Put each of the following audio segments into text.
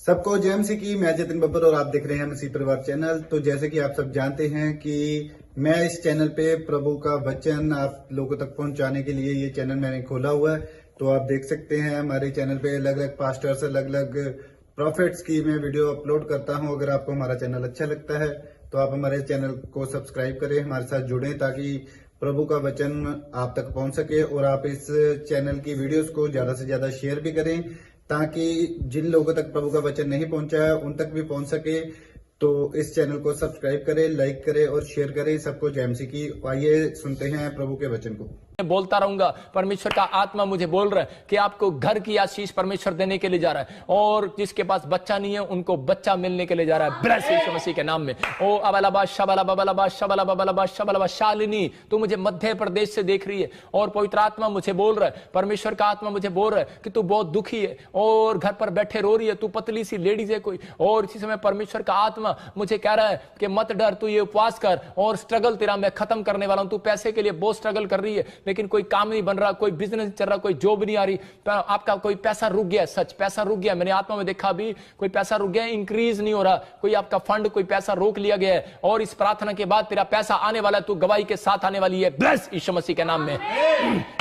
सबको जय मसीह की। मैं जतिन बब्बर और आप देख रहे हैं मसीह परिवार चैनल। तो जैसे कि आप सब जानते हैं कि मैं इस चैनल पे प्रभु का वचन आप लोगों तक पहुंचाने के लिए ये चैनल मैंने खोला हुआ है। तो आप देख सकते हैं हमारे चैनल पे अलग अलग पास्टर्स, अलग अलग प्रॉफिट्स की मैं वीडियो अपलोड करता हूं। अगर आपको हमारा चैनल अच्छा लगता है तो आप हमारे चैनल को सब्सक्राइब करें, हमारे साथ जुड़ें ताकि प्रभु का वचन आप तक पहुंच सके। और आप इस चैनल की वीडियोस को ज्यादा से ज्यादा शेयर भी करें ताकि जिन लोगों तक प्रभु का वचन नहीं पहुंचा है उन तक भी पहुंच सके। तो इस चैनल को सब्सक्राइब करें, लाइक करें और शेयर करें। सबको जय मसीह की। आइए सुनते हैं प्रभु के वचन को। बोलता रहूंगा। परमेश्वर का आत्मा मुझे बोल रहा है कि आपको घर की आशीष परमेश्वर देने के लिए जा रहा है, और जिसके पास बच्चा नहीं है उनको बच्चा मिलने के लिए जा रहा है। ब्लेस यीशु मसीह के नाम में। ओ अबलबा शबला बबलबा शबला बबलबा शबलबा। शालिनी, तू मुझे मध्य प्रदेश से देख रही है और पवित्र आत्मा मुझे बोल रहा है, परमेश्वर का आत्मा मुझे बोल रहा है कि तू बहुत दुखी है और घर पर बैठे रो रही है। तू पतली सी लेडीज है कोई, और इसी समय परमेश्वर का आत्मा मुझे कह रहा है कि मत डर, तू ये उपवास कर और स्ट्रगल तेरा मैं खत्म करने वाला हूं। तू पैसे के लिए बहुत स्ट्रगल कर रही है लेकिन कोई काम नहीं बन रहा, कोई बिजनेस चल रहा, कोई जॉब नहीं आ रही, आपका कोई पैसा रुक गया। सच पैसा रुक गया, मैंने आत्मा में देखा भी कोई पैसा रुक गया, इंक्रीज नहीं हो रहा, कोई आपका फंड, कोई पैसा रोक लिया गया है। और इस प्रार्थना के बाद तेरा पैसा आने वाला है, तू गवाही के साथ आने वाली है। ब्लेस यीशु मसीह के नाम में।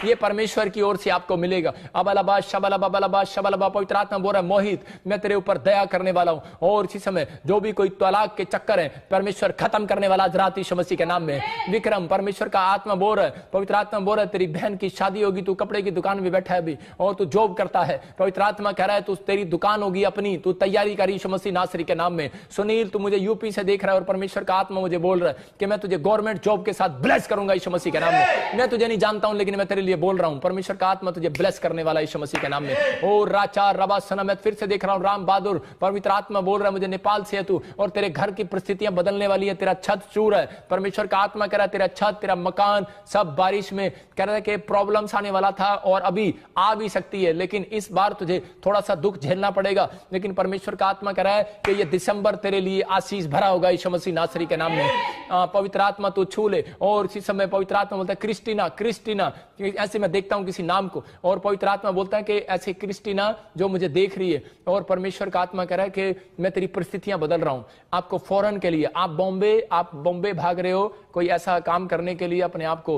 ये परमेश्वर की ओर से आपको मिलेगा। अबलबा शबला बबलबा शबलबा। पवित्र आत्मा बोल रहा है, मोहित मैं तेरे ऊपर दया करने वाला हूं, और इसी समय जो भी कोई तलाक के चक्कर है परमेश्वर खत्म करने वाला आज रात यीशु मसीह के नाम में। विक्रम, परमेश्वर का आत्मा बोल रहा है, पवित्र आत्मा बोल रहा है, तेरी बहन की शादी होगी, तू कपड़े की दुकान में बैठा है अभी और तू जॉब करता है। पवित्र आत्मा कह रहा है तू तेरी दुकान होगी अपनी, तू तैयारी कर यीशु मसीह नासरी के नाम में। सुनील, तू मुझे यूपी से देख रहा है और परमेश्वर का आत्मा मुझे बोल रहा है कि मैं तुझे गवर्नमेंट जॉब के साथ ब्लेस करूंगा यीशु मसीह के नाम में। मैं तुझे नहीं जानता हूं लेकिन मैं तेरे लिए बोल रहा हूं, परमेश्वर का आत्मा तुझे ब्लेस करने वाला यीशु मसीह के नाम में। और राचा रबा सना, मैं फिर से देख रहा हूं राम बहादुर, पवित्र आत्मा बोल रहा है मुझे नेपाल से है तू, और तेरे घर की परिस्थितियां बदलने वाली है। तेरा छत चूर है, परमेश्वर का आत्मा कह रहा है तेरा छत, तेरा मकान सब बारिश में कह रहा है कि प्रॉब्लम्स आने वाला था और अभी आ भी सकती है, लेकिन इस बार तुझे थोड़ा सा दुख झेलना पड़ेगा। लेकिन परमेश्वर का आत्मा कह रहा है कि ये दिसंबर तेरे लिए आशीष भरा होगा यीशु मसीह नासरी के नाम में। पवित्र आत्मा तू छू ले। और इसी समय पवित्र आत्मा बोलता है क्रिस्टीना, क्रिस्टीना, ऐसे मैं देखता हूं किसी नाम को, और पवित्र आत्मा बोलता है कि ऐसे क्रिस्टीना जो मुझे देख रही है, और परमेश्वर का आत्मा कह रहा है कि मैं तेरी परिस्थितियां बदल रहा हूं आपको फौरन के लिए। आप बॉम्बे भाग रहे हो कोई ऐसा काम करने के लिए, अपने आप को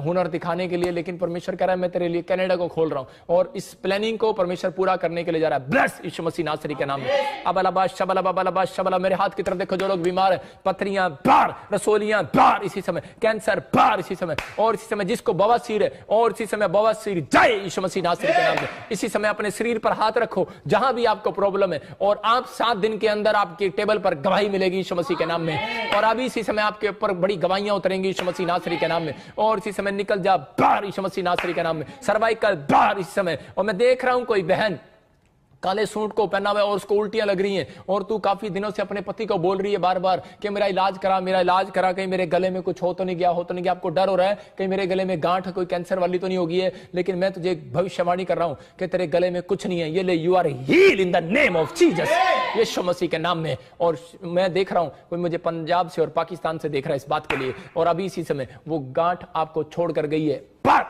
हुनर दिखाने के लिए, लेकिन परमेश्वर कह रहा है मैं तेरे लिए कनाडा को खोल रहा हूं और इस प्लानिंग को परमेश्वर पूरा करने के लिए जा रहा है। ब्लेस यीशु मसीह नासरी के नाम में। अबलबा शबला बबलबा शबला। मेरे हाथ की तरफ देखो, जो लोग बीमार है, पथरियां बाहर, रसोलियां बाहर इसी समय, कैंसर बाहर इसी समय, और इसी समय जिसको बवासीर है और इसी समय बवासीर जाए यीशु मसीह नासरी के नाम में। इसी समय अपने शरीर पर हाथ रखो जहां भी आपको प्रॉब्लम है, और आप 7 दिन के अंदर आपके टेबल पर गवाही मिलेगी यीशु मसीह के नाम में। और अभी इसी समय आपके ऊपर बड़ी गवाहियां उतरेंगी यीशु मसीह नासरी के नाम में। और इसी समय निकल जा बाहर यीशु मसीह नासरी के नाम में। सर्वाइकल बाहर इस समय। और मैं देख रहा हूं कोई बहन काले सूट को पहना हुआ है और उसको उल्टियां लग रही हैं, और तू काफी दिनों से अपने पति को बोल रही है बार बार कि मेरा इलाज करा, मेरा इलाज करा, कहीं मेरे गले में कुछ हो तो नहीं गया, हो तो नहीं गया। आपको डर हो रहा है कहीं मेरे गले में गांठ है, कोई कैंसर वाली तो नहीं होगी है, लेकिन मैं तुझे भविष्यवाणी कर रहा हूं कि तेरे गले में कुछ नहीं है। ये ले, you are heal in the name of Jesus, Yeshu Masih के नाम में। और मैं देख रहा हूं कोई मुझे पंजाब से और पाकिस्तान से देख रहा है इस बात के लिए, और अभी इसी समय वो गांठ आपको छोड़कर गई है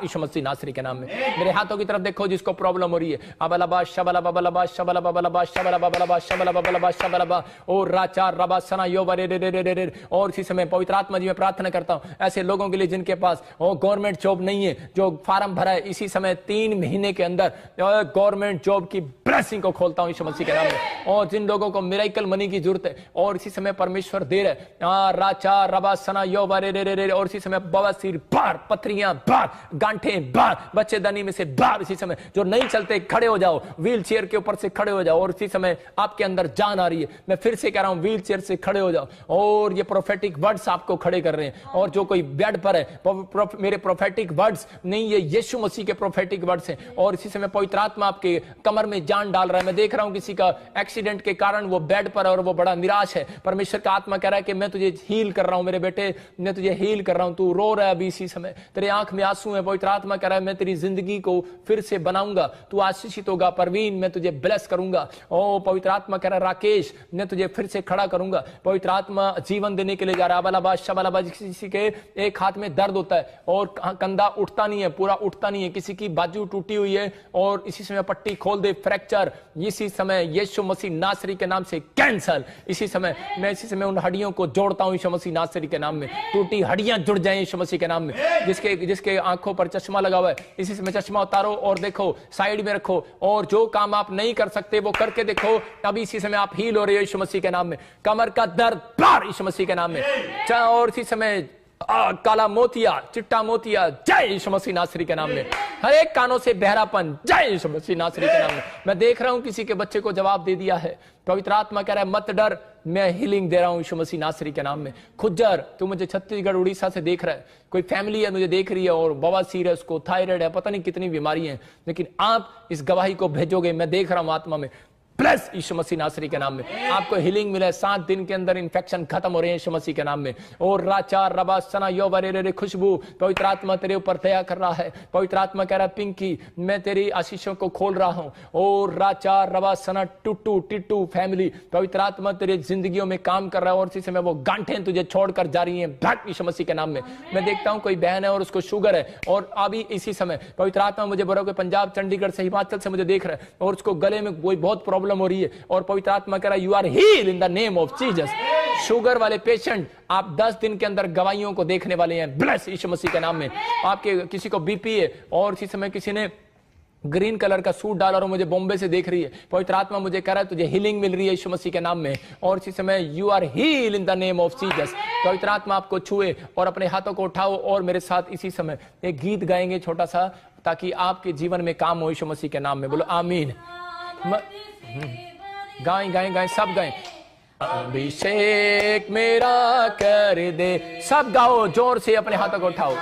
यीशु मसीह नासरी के नाम में। मेरे हाथों की तरफ देखो जिसको प्रॉब्लम हो रही है। अबलबा शबला बबलबा शबला बबलबा शबला बबलबा शबला बबलबा शबलबा। और राचा रबा सना योबा रे रे रे रे रे। और इसी समय पवित्र आत्मा जी मैं प्रार्थना करता हूं ऐसे लोगों के लिए जिनके पास गवर्नमेंट जॉब नहीं है, जो फार्म भरा है, इसी समय 3 महीने के अंदर गवर्नमेंट जॉब की ब्लेसिंग को खोलता हूं यीशु मसीह के नाम में। और जिन लोगों को मिरेकल मनी की जरूरत है और इसी समय परमेश्वर दे रहा है, राचा रबा सना योबा रे रे रे। और इसी समय बवासीर बाहर, पथरियां बाहर, गांठें बाहर, बच्चेदानी में से बाहर। इसी समय जो नहीं चलते खड़े हो जाओ, व्हील चेयर के ऊपर से खड़े हो जाओ, और इसी समय आपके अंदर जान आ रही है। मैं फिर से कह रहा हूं व्हील चेयर से खड़े हो जाओ, और ये प्रोफेटिक वर्ड्स आपको खड़े कर रहे हैं। और जो कोई बेड पर है, मेरे प्रोफेटिक वर्ड्स नहीं, ये यीशु मसीह के प्रोफेटिक वर्ड्स हैं। और इसी समय पवित्र आत्मा आपके कमर में जान डाल रहा है। मैं देख रहा हूं किसी का एक्सीडेंट के कारण वो बेड पर है और वो बड़ा निराश है। परमेश्वर का आत्मा कह रहा है कि मैं तुझे हील कर रहा हूं मेरे बेटे, मैं तुझे हील कर रहा हूं। तू रो रहा है अभी इसी समय, तेरे आंख में आंसू है। पवित्र आत्मा कह रहा है मैं तेरी जिंदगी को फिर से बनाऊंगा, तू आशीषित होगा। परवीन, मैं तुझे ब्लेस करूंगा। ओ पवित्र आत्मा कह रहा है राकेश, मैं तुझे फिर से खड़ा करूंगा। पवित्र आत्मा जीवन देने के लिए जा रहा है। अबलबा शबलबा। किसी के एक हाथ में दर्द होता है और कंधा उठता नहीं है, पूरा उठता नहीं है, किसी की बाजू टूटी हुई है और इसी समय पट्टी खोल दे, फ्रैक्चर इसी समय यीशु मसीह नासरी नासरी के नाम से कैंसल। इसी समय मैं इसी समय उन हड्डियों को जोड़ता हूं यीशु मसीह नासरी के नाम में। टूटी हड्डियां जुड़ जाएं यीशु मसीह के नाम में। जिसके आंखों पर चश्मा लगा हुआ है, इसी समय चश्मा उतारो और देखो, साइड में रखो, और जो काम आप नहीं कर सकते वो करके देखो। अभी इसी समय आप हील हो रहे हो यीशु मसीह के नाम में। कमर का दर्द बाहर यीशु मसीह के नाम में। और इसी समय काला मोतिया, चिट्टा मोतिया, जय यीशु मसीह नासरी के नाम में। हर एक कानों से बहरापन, जय यीशु मसीह नासरी के नाम में। मैं देख रहा हूं किसी के बच्चे को जवाब दे दिया है। पवित्र आत्मा कह रहा है मत डर, मैं हीलिंग दे रहा हूं यीशु मसीह नासरी के नाम में। खुज्जर, तू मुझे छत्तीसगढ़ उड़ीसा से देख रहा है, कोई फैमिली है मुझे देख रही है और बवासीर है, उसको थायराइड है, पता नहीं कितनी बीमारी है, लेकिन आप इस गवाही को भेजोगे, मैं देख रहा हूं आत्मा में। प्लस यीशु मसीह नासरी के नाम में आपको हीलिंग मिला है। 7 दिन के अंदर इन्फेक्शन खत्म हो रहे हैं यीशु मसीह के नाम में। और राचार रबा सना यो बरे खुशबू, पवित्र आत्मा तेरे ऊपर दया कर रहा है। पवित्र आत्मा कह रहा है पिंकी, मैं तेरी आशीषों को खोल रहा हूं। और राचार रबा सना टुट्टू टिट्टू फैमिली, पवित्र आत्मा तेरे जिंदगियों में काम कर रहा है और इसी समय वो गांठें तुझे छोड़कर जा रही हैं भट यीशु मसीह के नाम में। मैं देखता हूं कोई बहन है और उसको शुगर है और अभी इसी समय पवित्र आत्मा मुझे बोल रहा है पंजाब, चंडीगढ़ से, हिमाचल से मुझे देख रहा है और उसको गले में कोई बहुत प्रॉब्लम हो रही है और पवित्र आत्मा कह रहा है you are heal in the name of Jesus. Sugar वाले पेशेंट आप 10 दिन के अंदर गवाहियों को देखने वाले हैं, ब्लेस यीशु मसीह के नाम में। आपके किसी को बीपी है और इसी समय किसी ने ग्रीन कलर का सूट डाला और मुझे बॉम्बे से देख रही है, पवित्र आत्मा मुझे कह रहा है तुझे हीलिंग मिल रही है यीशु मसीह के नाम में। और इसी समय you are heal in the name of Jesus. पवित्र आत्मा आपको छुए और अपने हाथों को उठाओ और मेरे साथ इसी समय एक गीत गाएंगे छोटा सा, ताकि आपके जीवन में काम हो यीशु मसीह के नाम में। बोलो आमीन। गाएं गाएं गाएं, सब गाएं। अभिषेक मेरा कर दे, सब गाओ जोर से, अपने हाथों को उठाओ।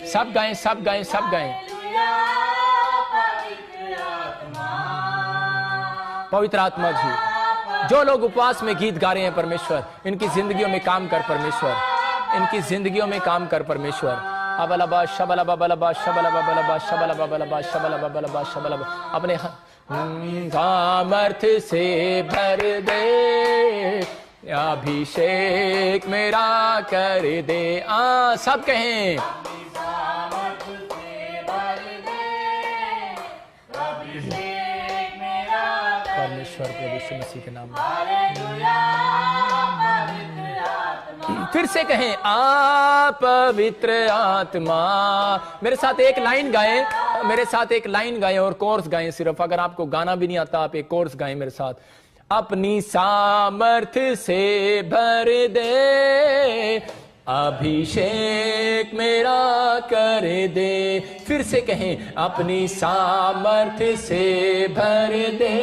सब गाएं, सब गाएं, सब गाएं। पवित्र आत्मा जी, जो लोग उपवास में गीत गा रहे हैं परमेश्वर, इनकी जिंदगियों में काम कर परमेश्वर, इनकी जिंदगियों में काम कर परमेश्वर। अबलबा शबलबा बलबा शबलबा बलबा शबलबा बलबा शबलबा बलबा शबलबा, अपने सामर्थ से भर दे, अभिषेक मेरा कर दे। सब कहें परमेश्वर प्रभु यीशु मसीह के नाम में। फिर से कहें आप पवित्र आत्मा। मेरे साथ एक लाइन गाएं, मेरे साथ एक लाइन गाएं और कोर्स गाएं सिर्फ। अगर आपको गाना भी नहीं आता आप एक कोर्स गाएं मेरे साथ। अपनी सामर्थ से भर दे, अभिषेक मेरा कर दे। फिर से कहें अपनी सामर्थ से भर दे,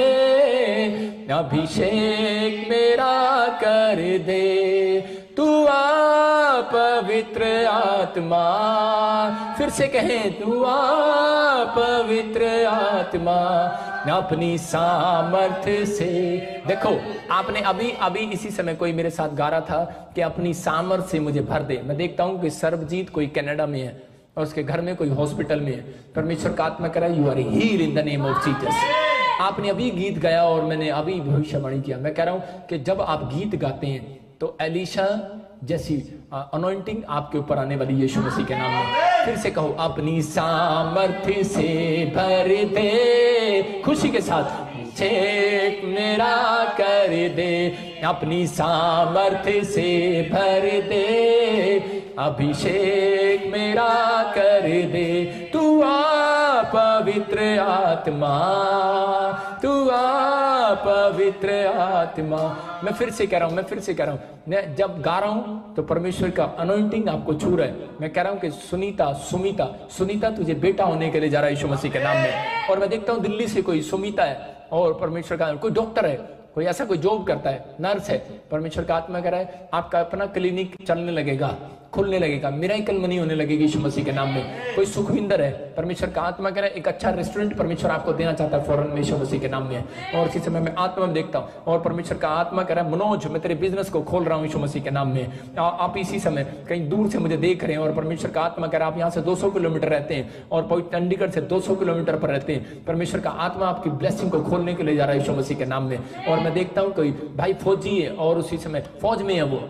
अभिषेक मेरा कर दे। तू आ पवित्र आत्मा। फिर से कहें तू आ पवित्र आत्मा, अपनी सामर्थ्य से। देखो आपने अभी इसी समय कोई मेरे साथ गा रहा था कि अपनी सामर्थ्य से मुझे भर दे। मैं देखता हूं कि सर्वजीत कोई कनाडा में है और उसके घर में कोई हॉस्पिटल में है। परमेश्वर का आत्मा कह रहा है you are heal in the name of Jesus. आपने अभी गीत गाया और मैंने अभी भविष्यवाणी किया। मैं कह रहा हूं कि जब आप गीत गाते हैं तो एलिशा जैसी अनॉइंटिंग आपके ऊपर आने वाली यीशु मसीह के नाम में। फिर से कहो अपनी सामर्थ्य से भर दे, खुशी के साथ अभिषेक मेरा कर दे, अपनी सामर्थ्य से भर दे, अभिषेक मेरा कर दे। तू आ पवित्र आत्मा, तू आ पवित्र आत्मा। मैं फिर से कह रहा हूं, मैं फिर से कह रहा हूं, मैं जब गा रहा हूं तो परमेश्वर का अनॉइंटिंग आपको छू रहा है। मैं कह रहा हूं कि सुनीता तुझे बेटा होने के लिए जा रहा है यीशु मसीह के नाम में। और मैं देखता हूं दिल्ली से कोई सुमिता है और परमेश्वर का कोई डॉक्टर है, कोई ऐसा कोई जॉब करता है, नर्स है। परमेश्वर का आत्मा कह रहा है आपका अपना क्लिनिक चलने लगेगा, खुलने लगेगा, मिरेकल मनी होने लगेगी यीशु मसीह के नाम में। कोई सुखविंदर है, परमेश्वर का आत्मा कह रहा है एक अच्छा रेस्टोरेंट परमेश्वर आपको देना चाहता है फौरन में यीशु मसीह के नाम में। और इसी समय मैं आत्मा में देखता हूँ और परमेश्वर का आत्मा कह रहा है मनोज मैं तेरे बिजनेस को खोल रहा हूँ यीशु मसीह के नाम में। आप इसी समय कहीं दूर से मुझे देख रहे हैं और परमेश्वर का आत्मा कह रहा है आप यहाँ से 200 किलोमीटर रहते हैं और चंडीगढ़ से 200 किलोमीटर पर रहते हैं। परमेश्वर का आत्मा आपकी ब्लेसिंग को खोलने के लिए जा रहा है यीशु मसीह के नाम में। और मैं देखता हूँ कोई भाई फौजी है और उसी समय फौज में है वो,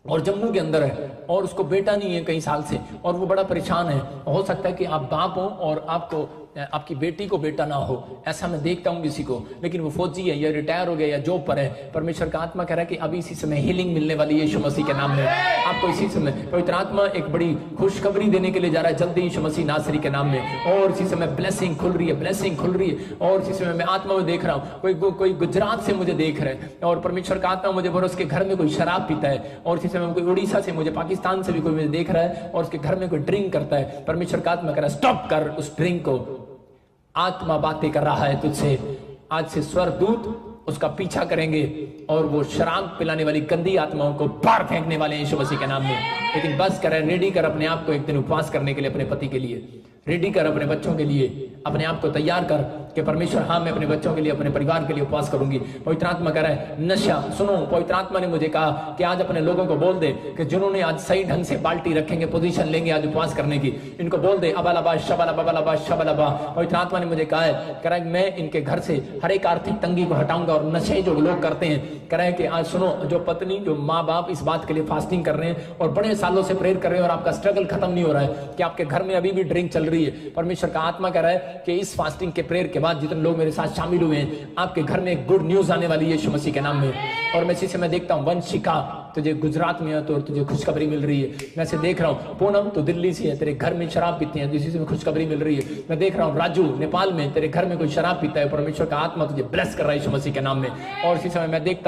और जम्मू के अंदर है और उसको बेटा नहीं है कई साल से और वो बड़ा परेशान है। हो सकता है कि आप बाप हो और आपको आपकी बेटी को बेटा ना हो, ऐसा मैं देखता हूँ किसी को, लेकिन वो फौजी है या रिटायर हो गया या जॉब पर है। परमेश्वर का आत्मा कह रहा है कि अभी इसी समय हीलिंग मिलने वाली है यीशु मसीह के नाम में आपको। इसी समय पवित्र आत्मा एक बड़ी खुशखबरी देने के लिए जा रहा है जल्दी यीशु मसीह नासरी के नाम में। और इसी समय ब्लेसिंग खुल रही है, ब्लेसिंग खुल रही है। और इसी समय मैं आत्मा में देख रहा हूँ कोई गुजरात से मुझे देख रहा है और परमेश्वर का आत्मा मुझे बोल उसके घर में कोई शराब पीता है। और इसी समय कोई उड़ीसा से, मुझे पाकिस्तान से भी कोई मुझे देख रहा है और उसके घर में कोई ड्रिंक करता है। परमेश्वर का आत्मा कह रहा है स्टॉप कर उस ड्रिंक को। आत्मा बातें कर रहा है तुझसे। आज से स्वर्गदूत उसका पीछा करेंगे और वो शराब पिलाने वाली गंदी आत्माओं को बाहर फेंकने वाले हैं यीशु मसीह के नाम में। लेकिन बस कर, रेडी कर अपने आप को एक दिन उपवास करने के लिए, अपने पति के लिए रेडी कर, अपने बच्चों के लिए अपने आप को तैयार कर कि परमेश्वर हाँ मैं अपने बच्चों के लिए, अपने परिवार के लिए उपवास करूंगी। पवित्र आत्मा कह रहा है नशा, सुनो पवित्र आत्मा ने मुझे कहा कि आज अपने लोगों को बोल दे कि जिन्होंने आज सही ढंग से बाल्टी रखेंगे, पोजीशन लेंगे आज उपवास करने की, इनको बोल दे अबालाबा शबालाबा शबालाबा। पवित्र आत्मा ने मुझे कहा है, कह रहा है मैं इनके घर से हर एक आर्थिक तंगी को हटाऊंगा और नशे जो लोग करते हैं, कह रहा है कि आज सुनो जो पत्नी जो माँ बाप इस बात के लिए फास्टिंग कर रहे हैं और बड़े सालों से प्रेयर कर रहे हैं और आपका स्ट्रगल खत्म नहीं हो रहा है कि आपके घर में अभी भी ड्रिंक चल रही है। परमेश्वर का आत्मा कह रहा है कि इस फास्टिंग के प्रेयर के बाद जितने लोग मेरे साथ शामिल हुए हैं, आपके घर में एक गुड न्यूज आने वाली है यीशु मसीह के नाम में। और मैं इसी से मैं देखता हूं वंशिका तुझे गुजरात में है तो तुझे खुशखबरी मिल रही है। मैं से देख रहा हूं पूनम तो दिल्ली से है, तेरे घर में शराब पीती है, इसी से खुशखबरी मिल रही है। मैं देख रहा हूं राजू नेपाल में, तेरे घर में कोई शराब पीता है, परमेश्वर का आत्मा तुझे ब्लेस कर रहा है यीशु मसीह के नाम में। और इसी समय मैं देख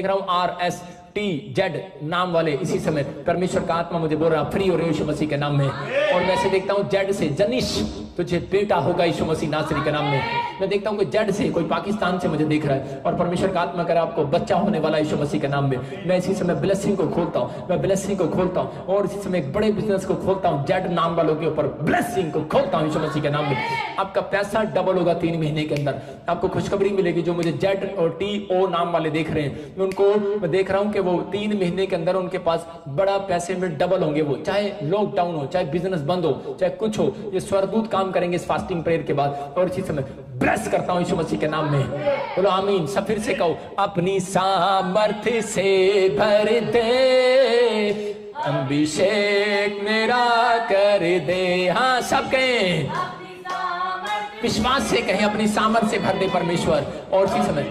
रहा हूं RSTZ नाम वाले, इसी समय परमेश्वर का आत्मा मुझे बोल रहा फ्री हो रहे यीशु मसीह के नाम में। और मैं से देखता हूं जेड से जनिश तुझे बेटा होगा यीशु मसीह नासरी के नाम में। मैं देखता हूं कोई जेड से, कोई पाकिस्तान से मुझे देख रहा है और परमेश्वर का आत्मा कह रहा है आपको बच्चा होने वाला यीशु मसीह के नाम में। मैं इसी समय ब्लेसिंग को खोलता हूं, मैं ब्लेसिंग को खोलता हूं और इसी समय एक बड़े बिजनेस को खोलता हूं, जेड नाम वालों के ऊपर ब्लेसिंग को खोलता हूं यीशु मसीह के नाम में। आपका पैसा डबल होगा 3 महीने के अंदर, आपको खुशखबरी मिलेगी। जो मुझे जेड और TO नाम वाले देख रहे हैं, उनको मैं देख रहा हूं कि वो 3 महीने के अंदर उनके पास बड़ा पैसे में डबल होंगे। वो चाहे लॉकडाउन हो, चाहे बिजनेस बंद हो, चाहे कुछ हो, ये स्वर्गदूत काम करेंगे इस फास्टिंग प्रेयर के बाद। और इसी समय ब्लेस करता हूं यीशु मसीह के नाम में। बोलो आमीन। सब फिर से कहो अपनी सामर्थ्य से भर दे, अभिषेक मेरा कर दे। हाँ सब कहें, विश्वास से कहें अपनी सामर्थ्य से भर दे परमेश्वर। और इसी समय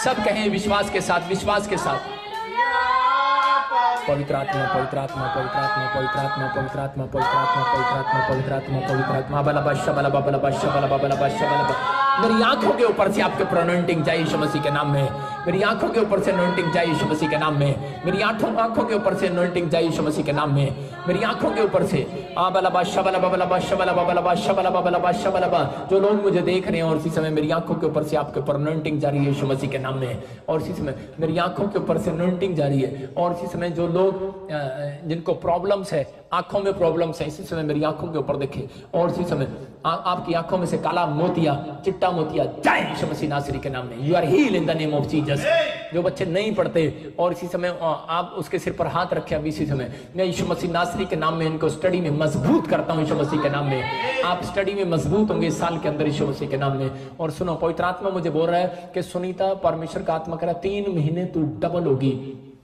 सब कहें विश्वास के साथ, विश्वास के साथ। पवित्र आत्मा पवित्र आत्मा पवित्र आत्मा पवित्र आत्मा पवित्र आत्मा पवित्र आत्मा पवित्र आत्मा पवित्र आत्मा पवित्र आत्मा बलबा शबलबा बलबा शबलबा बलबा शबलबा। मेरी आंखों के ऊपर से आपके ऊपर अनॉइंटिंग जाए यीशु मसीह के नाम में। मेरी आंखों के ऊपर से अनॉइंटिंग जाए यीशु मसीह के नाम में। मेरी आंखों के ऊपर से अनॉइंटिंग जाए यीशु मसीह के नाम में। मेरी आंखों के ऊपर से बलबा शबलबा बलबा शबलबा बलबा शबलबा बलबा शबलबा। जो लोग मुझे देख रहे हैं और इसी समय मेरी आंखों के ऊपर से आपके ऊपर अनॉइंटिंग जारी है यीशु मसीह के नाम में। और इसी समय मेरी आंखों के ऊपर से अनॉइंटिंग जारी है। और इसी समय जो लोग जिनको प्रॉब्लम्स है, आंखों में प्रॉब्लम्स है, इसी समय मेरी आंखों के ऊपर देखे। और इसी समय आपकी आंखों में से काला मोतिया, चिट्टा मोतिया जाए यीशु मसीह नासरी के नाम में। You are heal in the name of Jesus. जो बच्चे नहीं पढ़ते और इसी समय आप उसके सिर पर हाथ रखे, अभी इसी समय मैं यीशु मसीह नासरी के नाम में इनको स्टडी में मजबूत करता हूं यीशु मसीह के नाम में। आप स्टडी में मजबूत होंगे इस साल के अंदर यीशु मसीह के नाम में। और सुनो पवित्र आत्मा मुझे बोल रहा है कि सुनीता, परमेश्वर का आत्मा कह रहा है 3 महीने तू डबल होगी,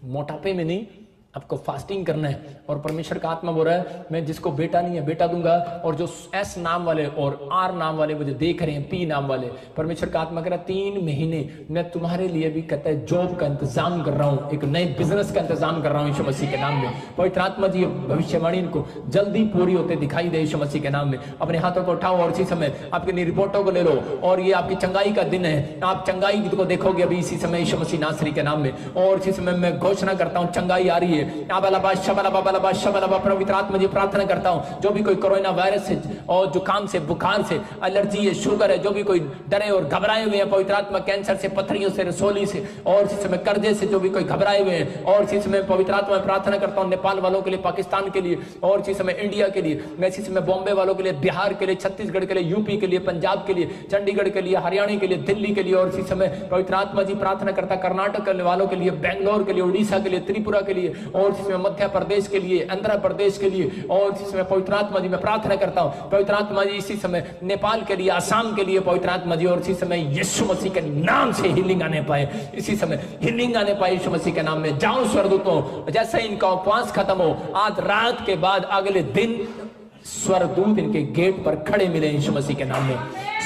मोटापे में नहीं, आपको फास्टिंग करना है। और परमेश्वर का आत्मा बोल रहा है मैं जिसको बेटा नहीं है बेटा दूंगा। और जो S नाम वाले और R नाम वाले मुझे देख रहे हैं, P नाम वाले, परमेश्वर का आत्मा कह रहा है 3 महीने मैं तुम्हारे लिए भी कहता है जॉब का इंतजाम कर रहा हूं, एक नए बिजनेस का इंतजाम कर रहा हूं यीशु मसीह के नाम में। पवित्र आत्मा जी भविष्यवाणी इनको जल्दी पूरी होते दिखाई दे यीशु मसीह के नाम में। अपने हाथों को उठाओ और इसी समय आपकी रिपोर्टों को ले लो। और ये आपकी चंगाई का दिन है, आप चंगाई को देखोगे अभी इसी समय यीशु मसीह नासरी के नाम में। और इसी समय मैं घोषणा करता हूं चंगाई आ रही है। पवित्र आत्मा जी प्रार्थना करता हूं जो भी कोई कोरोना वायरस से और जुकाम से, बुखार से, एलर्जी है, शुगर है, जो भी कोई डरे और घबराए हुए हैं, पवित्र आत्मा कैंसर से, पथरियों से, रसोली से और इसी समय कर्जे से जो भी कोई घबराए हुए हैं। और इसी समय पवित्र आत्मा प्रार्थना करता हूं नेपाल वालों के लिए, पाकिस्तान के लिए और इसी समय इंडिया के लिए। मैं इसी समय बॉम्बे वालों के लिए, बिहार के लिए, छत्तीसगढ़ के लिए, यूपी के लिए, पंजाब के लिए, चंडीगढ़ के लिए, हरियाणा के लिए, दिल्ली के लिए। और इसी समय पवित्र आत्मा जी प्रार्थना करता कर्नाटक वालों के लिए, बेंगलोर के लिए, उड़ीसा के लिए, त्रिपुरा के लिए और इसी समय मध्य प्रदेश के लिए, आंध्र प्रदेश के लिए, और इसी समय पवित्र आत्मा जी मैं प्रार्थना करता हूँ पवित्र आत्मा जी इसी समय नेपाल के लिए, आसाम के लिए पवित्र आत्मा जी, और इसी समय यीशु मसीह के नाम से हीलिंग आने पाए, इसी समय हीलिंग आने पाए यीशु मसीह के नाम में। जाओ स्वर्गदूतों, जैसे इनका उपवास खत्म हो, आज रात के बाद अगले दिन स्वर्गदूत इनके गेट पर खड़े मिले यीशु मसीह के नाम में,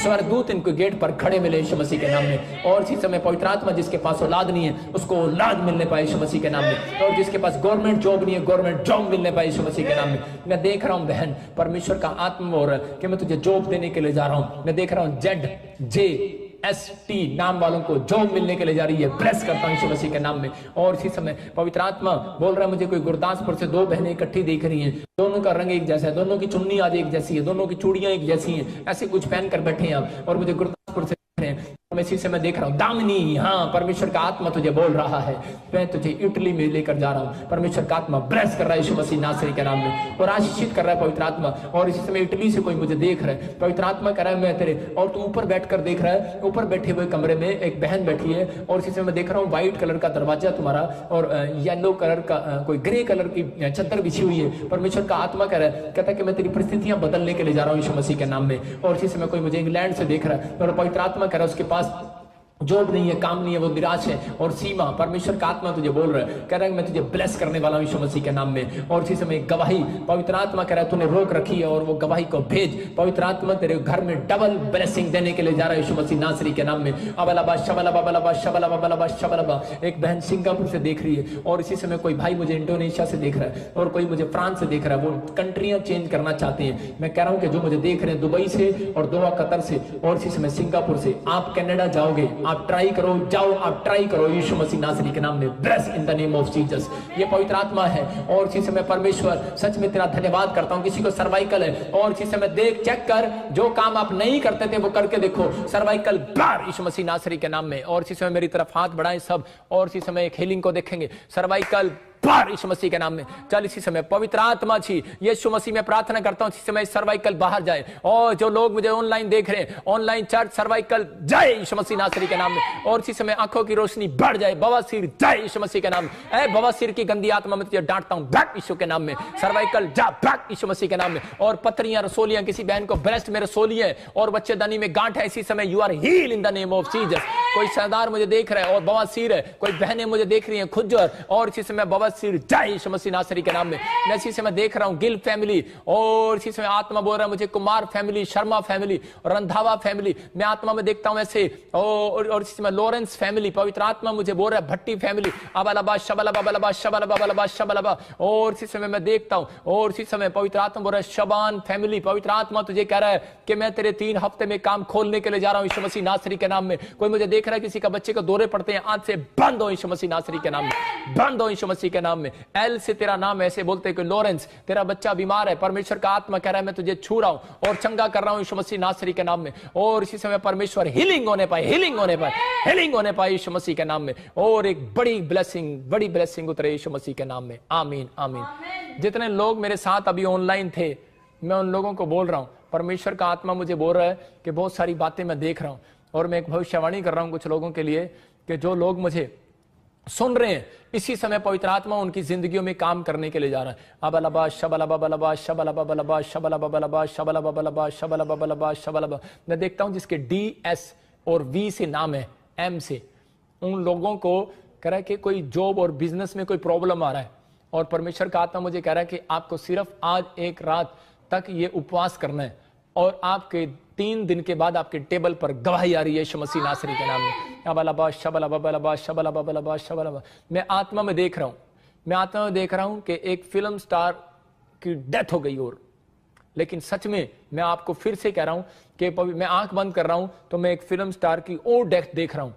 स्वर्गदूत इनके गेट पर खड़े मिले यीशु मसीह के नाम में। और इसी समय पवित्र आत्मा जिसके पास औलाद नहीं है उसको औलाद मिलने पाए यीशु मसीह के नाम में, और जिसके पास गवर्नमेंट जॉब नहीं है गवर्नमेंट जॉब मिलने पाए यीशु मसीह के नाम में। मैं देख रहा हूं बहन, परमेश्वर का आत्मा बोल रहा है कि मैं तुझे जॉब देने के लिए जा रहा हूं। मैं देख रहा हूं ZJST नाम वालों को जॉब मिलने के लिए जा रही है। ब्लेस करता हूं यीशु मसीह के नाम में। और इसी समय पवित्र आत्मा बोल रहा है मुझे कोई गुरदासपुर से दो बहनें इकट्ठी दिख रही हैं, दोनों का रंग एक जैसा है, दोनों की चुन्नी आज एक जैसी है, दोनों की चूड़ियां एक जैसी हैं, ऐसे कुछ पहन कर बैठे हैं आप, और मुझे गुरदासपुर से मैं इसी से मैं देख रहा हूं दामिनी, हाँ परमेश्वर का आत्मा तुझे बोल रहा है मैं तुझे इटली में लेकर जा रहा हूं। परमेश्वर का आत्मा ब्लेस कर रहा है यीशु मसीह नासरी के नाम में, और आशीषित कर रहा है पवित्र आत्मा। और इसी समय इटली से कोई मुझे देख रहा है, पवित्र आत्मा कह रहा है मैं तेरे, और तू ऊपर बैठकर देख रहा है, ऊपर बैठे हुए कमरे में एक बहन बैठी है, और इसी समय मैं देख रहा हूँ व्हाइट कलर का दरवाजा तुम्हारा, और येलो कलर का कोई ग्रे कलर की चद्दर बिछी हुई है। परमेश्वर का आत्मा कह रहा है, कहता है कि मैं तेरी परिस्थितियां बदलने के लिए जा रहा हूँ यीशु मसीह के नाम में। और इसी समय कोई मुझे इंग्लैंड से देख रहा है, और पवित्र आत्मा कह रहा है उसके पास जॉब नहीं है, काम नहीं है, वो निराश है। और सीमा, परमेश्वर का आत्मा तुझे बोल रहा है, कह रहा है मैं तुझे ब्लेस करने वाला हूं यीशु मसीह के नाम में। और इसी समय गवाही, पवित्र आत्मा कह रहा है तूने रोक रखी है और वो गवाही को भेज। पवित्र आत्मा तेरे घर में डबल ब्लेसिंग देने के लिए जा रहा है यीशु मसीह नासरी के नाम में। अबलबा शबलबा बलबा शबलबा बलबा शबलबा। एक बहन सिंगापुर से देख रही है, और इसी समय कोई भाई मुझे इंडोनेशिया से देख रहा है, और कोई मुझे फ्रांस से देख रहा है। वो कंट्रियां चेंज करना चाहते हैं। मैं कह रहा हूं कि जो मुझे देख रहे हैं दुबई से और दोहा कतर से, और इसी समय सिंगापुर से, आप कनाडा जाओगे, आप ट्राई करो, जाओ आप ट्राई करो यीशु मसीह नासरी के नाम में। Bless in the name of Jesus. ये पवित्र आत्मा है। और इसी समय परमेश्वर सच में तेरा धन्यवाद करता हूं। किसी को सर्वाइकल है, और इसी समय देख चेक कर, जो काम आप नहीं करते थे वो करके देखो, सर्वाइकल बार यीशु मसीह नासरी के नाम में। और इसी समय मेरी तरफ हाथ बढ़ाएं सब, और इसी समय एक हीलिंग को देखेंगे, सर्वाइकल बाहर यीशु मसीह के नाम में। चल इसी समय पवित्र आत्मा जी यीशु मसीह में प्रार्थना करता हूं इसी समय सर्वाइकल बाहर जाए। और जो लोग मुझे ऑनलाइन देख रहे हैं, ऑनलाइन चर्च सर्वाइकल जाए यीशु मसीह नासरी के नाम में। और इसी समय आंखों की रोशनी बढ़ जाए, बवासीर जाए यीशु मसीह के नाम में। ए बवासीर की गंदी आत्मा में तुझे डांटता हूं, बैक यीशु के नाम में। सर्वाइकल जा, बैक यीशु मसीह के नाम में। और पथरियां, रसोलियां, किसी बहन को ब्रेस्ट में रसोली है और बच्चेदानी में गांठ है, इसी समय you are heal in the name of Jesus. कोई सरदार मुझे देख रहा है और बवासीर है, कोई बहनें मुझे देख रही हैं खुजर, और इसी समय बवासीर जाए यीशु मसीह नासरी के नाम में। मैं इसी समय देख रहा हूं गिल फैमिली, और इसी समय आत्मा बोल रहा है मुझे Kumar family, Sharma family, Randhawa family, मैं आत्मा में देखता हूं ऐसे। और इसी समय लॉरेंस फैमिली, पवित्र आत्मा मुझे बोल रहा है भट्टी फैमिली, अबलबा शबलबा बलबा शबलबा बलबा शबलबा। और इसी समय मैं देखता हूं, और इसी समय पवित्र आत्मा बोल रहा है शबान फैमिली, पवित्र आत्मा तुझे कह रहा है कि मैं तेरे 3 हफ्ते में काम खोलने के लिए जा रहा हूं यीशु मसीह नासरी के नाम में। कोई मुझे देख रहा है किसी का बच्चे को दौरे पड़ते हैं, आज से बंद हो यीशु मसीह नासरी के नाम में, बंद हो यीशु मसीह के नाम में। एल से तेरा नाम ऐसे बोलते हैं कि लॉरेंस तेरा बच्चा बीमार है, परमेश्वर का आत्मा कह रहा है मैं तुझे छू रहा हूं और चंगा कर रहा हूं यीशु मसीह नासरी के नाम में। और इसी समय परमेश्वर हीलिंग होने पाए, हीलिंग होने पाए, हीलिंग होने पाए यीशु मसीह के नाम में। और एक बड़ी ब्लेसिंग उतरे यीशु मसीह के नाम में। आमीन आमीन। जितने लोग मेरे साथ अभी ऑनलाइन थे, मैं उन लोगों को बोल रहा हूं, परमेश्वर का आत्मा मुझे बोल रहा है कि बहुत सारी बातें मैं देख रहा हूं, और मैं एक भविष्यवाणी कर रहा हूं कुछ लोगों के लिए कि जो लोग मुझे सुन रहे हैं, इसी समय पवित्र आत्मा उनकी जिंदगियों में काम करने के लिए जा रहा है। अबलबा शबलबा बलबा शबलबा बलबा शबलबा बलबा शबलबा बलबा शबलबा बलबा शबलबा। मैं देखता हूं जिसके DS और V से नाम है, M से, उन लोगों को कह रहा है कि कोई जॉब और बिजनेस में कोई प्रॉब्लम आ रहा है, और परमेश्वर का आत्मा मुझे कह रहा है कि आपको सिर्फ आज एक रात तक ये उपवास करना है, और आपके 3 दिन के बाद आपके टेबल पर गवाही आ रही है यीशु मसीह नासरी के नाम में। अबलबा शबलबा बलबा शबलबा बलबा शबलबा। मैं आत्मा में देख रहा हूं कि एक फिल्म स्टार की डेथ हो गई, और लेकिन सच में मैं आपको फिर से कह रहा हूं कि मैं आंख बंद कर रहा हूं तो मैं एक फिल्म स्टार की और डेथ देख रहा हूं।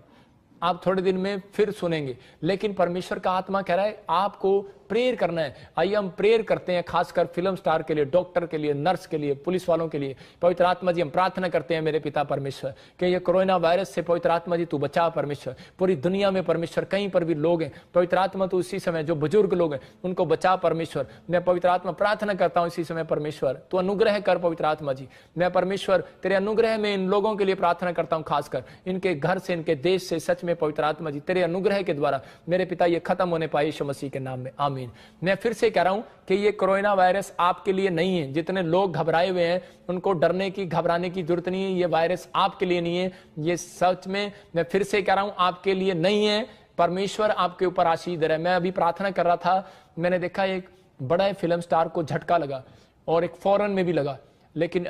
आप थोड़े दिन में फिर सुनेंगे, लेकिन परमेश्वर का आत्मा कह रहा है आपको प्रेयर करना है। आइए हम प्रेयर करते हैं, खासकर फिल्म स्टार के लिए, डॉक्टर के लिए, नर्स के लिए, पुलिस वालों के लिए। पवित्र आत्मा जी हम प्रार्थना करते हैं मेरे पिता परमेश्वर कि ये कोरोना वायरस से पवित्र आत्मा जी तू बचा परमेश्वर। पूरी दुनिया में परमेश्वर कहीं पर भी लोग हैं, पवित्र आत्मा तू इसी समय जो बुजुर्ग लोग हैं उनको बचा परमेश्वर। मैं पवित्र आत्मा प्रार्थना करता हूं इसी समय परमेश्वर तू अनुग्रह कर पवित्र आत्मा जी। मैं परमेश्वर तेरे अनुग्रह में इन लोगों के लिए प्रार्थना करता हूं, खासकर इनके घर से, इनके देश से, सच में पवित्र आत्मा जी तेरे अनुग्रह के द्वारा मेरे पिता ये खत्म होने पाए यीशु मसीह के नाम में। आमीन। आमीन। मैं फिर से कह रहा हूं कि ये कोरोना वायरस आपके लिए नहीं है। जितने लोग घबराए हुए हैं उनको डरने की घबराने की जरूरत नहीं है। ये वायरस आपके लिए नहीं है। ये सच में मैं फिर से कह रहा हूं आपके लिए नहीं है। परमेश्वर आपके ऊपर आशीष दे रहा है। मैं अभी प्रार्थना कर रहा था, मैंने देखा एक बड़ा फिल्म स्टार को झटका लगा और एक फॉरेन में भी लगा, लेकिन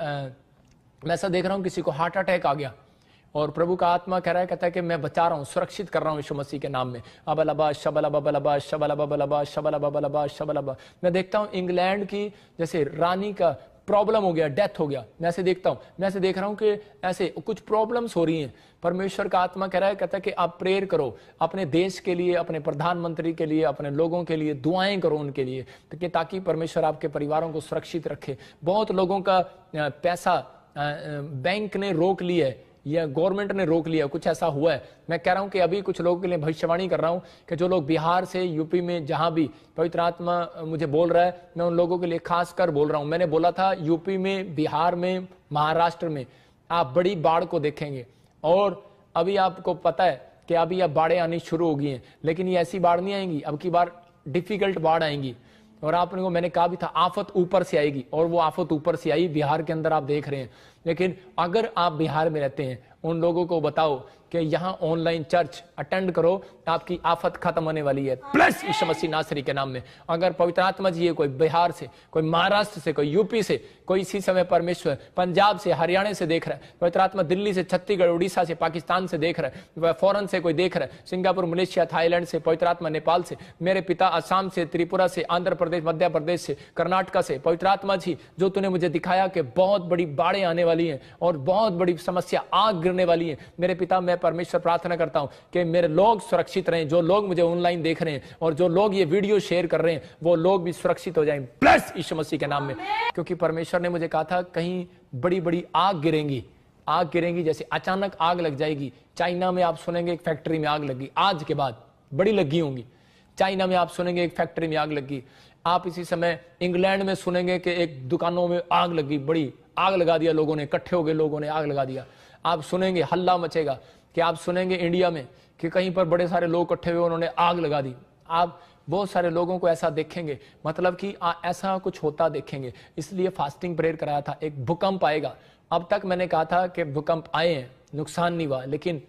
मैं ऐसा देख रहा हूं किसी को हार्ट अटैक आ गया और प्रभु का आत्मा कह रहा है, कहता है कि मैं बचा रहा हूं, सुरक्षित कर रहा हूं यीशु मसीह के नाम में। अबलबा शबलबा बलबा शबलबा बलबा शबलबा बलबा शबलबा। मैं देखता हूं इंग्लैंड की जैसे रानी का प्रॉब्लम हो गया, डेथ हो गया, मैं ऐसे देखता हूं, मैं ऐसे देख रहा हूं कि ऐसे कुछ प्रॉब्लम्स हो रही हैं। परमेश्वर का आत्मा कह रहा है, कहता है कि आप प्रेयर करो अपने देश के लिए, अपने प्रधानमंत्री के लिए, अपने लोगों के लिए दुआएं करो उनके लिए, ताकि परमेश्वर आपके परिवारों को सुरक्षित रखे। बहुत लोगों का पैसा बैंक ने रोक लिया है या गवर्नमेंट ने रोक लिया, कुछ ऐसा हुआ है। मैं कह रहा हूं कि अभी कुछ लोगों के लिए भविष्यवाणी कर रहा हूं कि जो लोग बिहार से, यूपी में, जहां भी पवित्र आत्मा मुझे बोल रहा है, मैं उन लोगों के लिए खास कर बोल रहा हूं। मैंने बोला था यूपी में, बिहार में, महाराष्ट्र में आप बड़ी बाढ़ को देखेंगे और अभी आपको पता है कि अभी अब बाढ़ें आनी शुरू हो गई हैं, लेकिन ये ऐसी बाढ़ नहीं आएंगी, अब की बार डिफिकल्ट बाढ़ आएंगी। और आपने को मैंने कहा भी था आफत ऊपर से आएगी, और वो आफत ऊपर से आई, बिहार के अंदर आप देख रहे हैं। लेकिन अगर आप बिहार में रहते हैं, उन लोगों को बताओ कि यहां ऑनलाइन चर्च अटेंड करो, आपकी आफत खत्म होने वाली है, प्लस यीशु मसीह नासरी के नाम में। अगर पवित्र आत्मा जी है, कोई बिहार से, कोई महाराष्ट्र से, कोई यूपी से, कोई इसी समय परमेश्वर पंजाब से, हरियाणा से देख रहा है, पवित्र आत्मा दिल्ली से, छत्तीसगढ़, उड़ीसा से, पाकिस्तान से देख रहा है, फॉरन से कोई देख रहा है, सिंगापुर, मलेशिया, थाईलैंड से, पवित्र आत्मा नेपाल से, मेरे पिता असम से, त्रिपुरा से, आंध्र प्रदेश, मध्य प्रदेश से, कर्नाटक से, पवित्र आत्मा जी जो तूने मुझे दिखाया कि बहुत बड़ी बाढ़ें आने वाली हैं और बहुत बड़ी समस्या, आग गिरने वाली है, मेरे पिता मैं परमेश्वर प्रार्थना करता हूं कि मेरे लोग सुरक्षित रहें, जो लोग मुझे ऑनलाइन देख रहे हैं और जो लोग ये वीडियो शेयर कर रहे हैं वो लोग भी सुरक्षित हो जाएं, प्लस यीशु मसीह के नाम में। क्योंकि परमेश्वर ने मुझे कहा था कहीं बड़ी बड़ी आग गिरेंगी, आग गिरेंगी, जैसे अचानक आग लग जाएगी। चाइना में आप सुनेंगे एक फैक्ट्री में आग लगी, आज के बाद बड़ी लगी होंगी। चाइना में आप सुनेंगे एक फैक्ट्री में आग लगी। आप इसी समय इंग्लैंड में सुनेंगे कि एक दुकानों में आग लगी, बड़ी आग लगा दिया लोगों ने, इकट्ठे हो गए लोगों ने, आग लगा दिया। आप सुनेंगे हल्ला मचेगा कि आप सुनेंगे इंडिया में कि कहीं पर बड़े सारे लोग इकट्ठे हुए, उन्होंने आग लगा दी। आप बहुत सारे लोगों को ऐसा देखेंगे, मतलब कि ऐसा कुछ होता देखेंगे। इसलिए फास्टिंग प्रेयर कराया था। एक भूकंप आएगा। अब तक मैंने कहा था कि भूकंप आए हैं, नुकसान नहीं हुआ, लेकिन